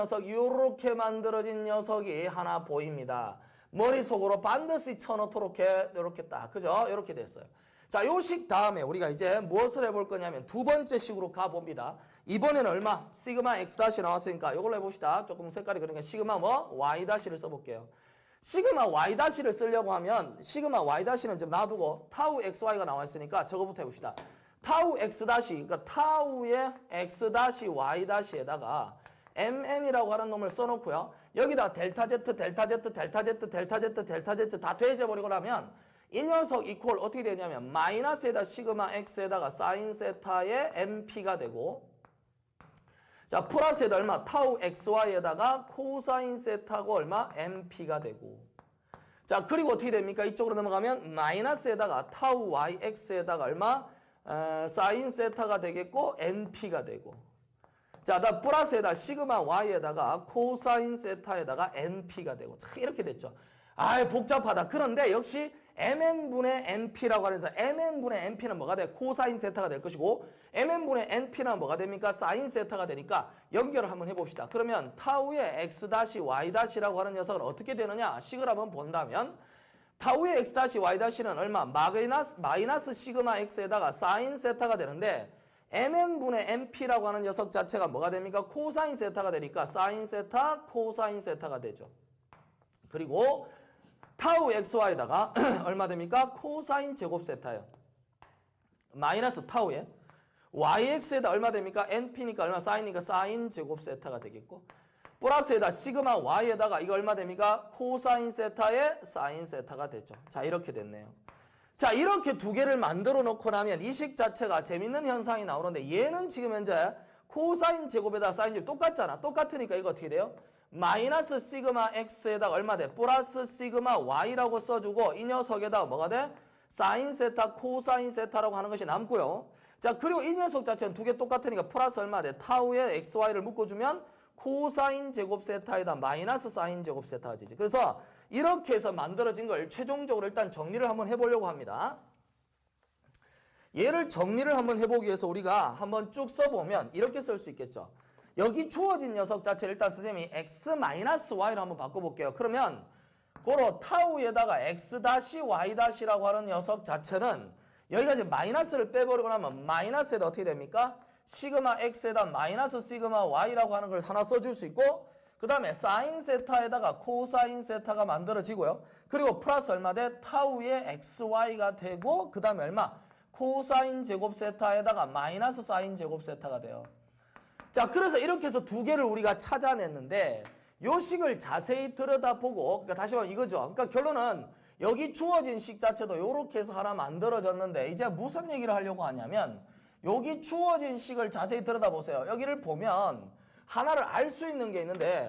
녀석이 하나 보입니다. 머릿속으로 반드시 쳐놓도록 이렇게 딱, 그죠? 이렇게 됐어요. 자, 요 식 다음에 우리가 이제 무엇을 해볼 거냐면 두 번째 식으로 가봅니다. 이번에는 얼마? 시그마 x- 나왔으니까 이걸로 해봅시다. 조금 색깔이 그러니까 시그마 y-를 써볼게요. 시그마 y-를 쓰려고 하면 시그마 y-는 좀 놔두고 타우 xy가 나와있으니까 저거부터 해봅시다. 타우 x-, 그러니까 타우의 x-y-에다가 mn이라고 하는 놈을 써놓고요. 여기다 델타 z, 델타 z, 델타 z, 델타 z, 델타 z 다 더해져버리고 나면 이 녀석 이퀄 어떻게 되냐면 마이너스에다 시그마 x에다가 사인 세타의 np가 되고 자, 플러스에다 얼마? 타우 xy에다가 코사인 세타고 얼마? np가 되고. 자, 그리고 어떻게 됩니까? 이쪽으로 넘어가면 마이너스에다가 타우 yx에다가 얼마? 사인 세타가 되겠고 np가 되고. 자, 다 플러스에다 시그마 y에다가 코사인 세타에다가 np가 되고. 참 이렇게 됐죠. 아, 복잡하다. 그런데 역시 mn분의 np라고 하면서 mn분의 np는 뭐가 돼? 코사인 세타가 될 것이고 mn분의 np는 뭐가 됩니까? 사인 세타가 되니까 연결을 한번 해봅시다. 그러면 타우의 x-y-라고 하는 녀석은 어떻게 되느냐? 식을 한번 본다면 타우의 x-y-는 얼마? 마이너스 시그마 x에다가 사인 세타가 되는데 mn분의 np라고 하는 녀석 자체가 뭐가 됩니까? 코사인 세타가 되니까 사인 세타, 코사인 세타가 되죠. 그리고 타우 xy에다가 얼마 됩니까? 코사인 제곱 세타요. 마이너스 타우에 yx에다 얼마 됩니까? np니까 얼마? 사인이니까 사인 제곱 세타가 되겠고 플러스에다 시그마 y에다가 이거 얼마 됩니까? 코사인 세타에 사인 세타가 되죠. 자, 이렇게 됐네요. 자, 이렇게 두 개를 만들어 놓고 나면 이 식 자체가 재밌는 현상이 나오는데 얘는 지금 현재 코사인 제곱에다 사인 제곱 똑같잖아. 똑같으니까 이거 어떻게 돼요? 마이너스 시그마 x에다가 얼마 돼? 플러스 시그마 y라고 써주고 이 녀석에다가 뭐가 돼? 사인 세타, 코사인 세타라고 하는 것이 남고요. 자, 그리고 이 녀석 자체는 두 개 똑같으니까 플러스 얼마 돼? 타우에 xy를 묶어주면 코사인 제곱 세타에다 마이너스 사인 제곱 세타가 되지. 그래서 이렇게 해서 만들어진 걸 최종적으로 일단 정리를 한번 해보려고 합니다. 얘를 정리를 한번 해보기 위해서 우리가 한번 쭉 써보면 이렇게 쓸 수 있겠죠. 여기 주어진 녀석 자체를 일단 선생님이 x-y로 한번 바꿔볼게요. 그러면 고로 타우에다가 x-y-라고 하는 녀석 자체는 여기가 이제 마이너스를 빼버리고 나면 마이너스에다 어떻게 됩니까? 시그마 x에다 마이너스 시그마 y라고 하는 걸 하나 써줄 수 있고 그 다음에 사인 세타에다가 코사인 세타가 만들어지고요. 그리고 플러스 얼마 돼? 타우의 xy가 되고 그 다음에 얼마? 코사인 제곱 세타에다가 마이너스 사인 제곱 세타가 돼요. 자, 그래서 이렇게 해서 두 개를 우리가 찾아냈는데 요 식을 자세히 들여다보고 그러니까 다시 말하면 이거죠. 그러니까 결론은 여기 주어진 식 자체도 요렇게 해서 하나 만들어졌는데 이제 무슨 얘기를 하려고 하냐면 여기 주어진 식을 자세히 들여다보세요. 여기를 보면 하나를 알 수 있는 게 있는데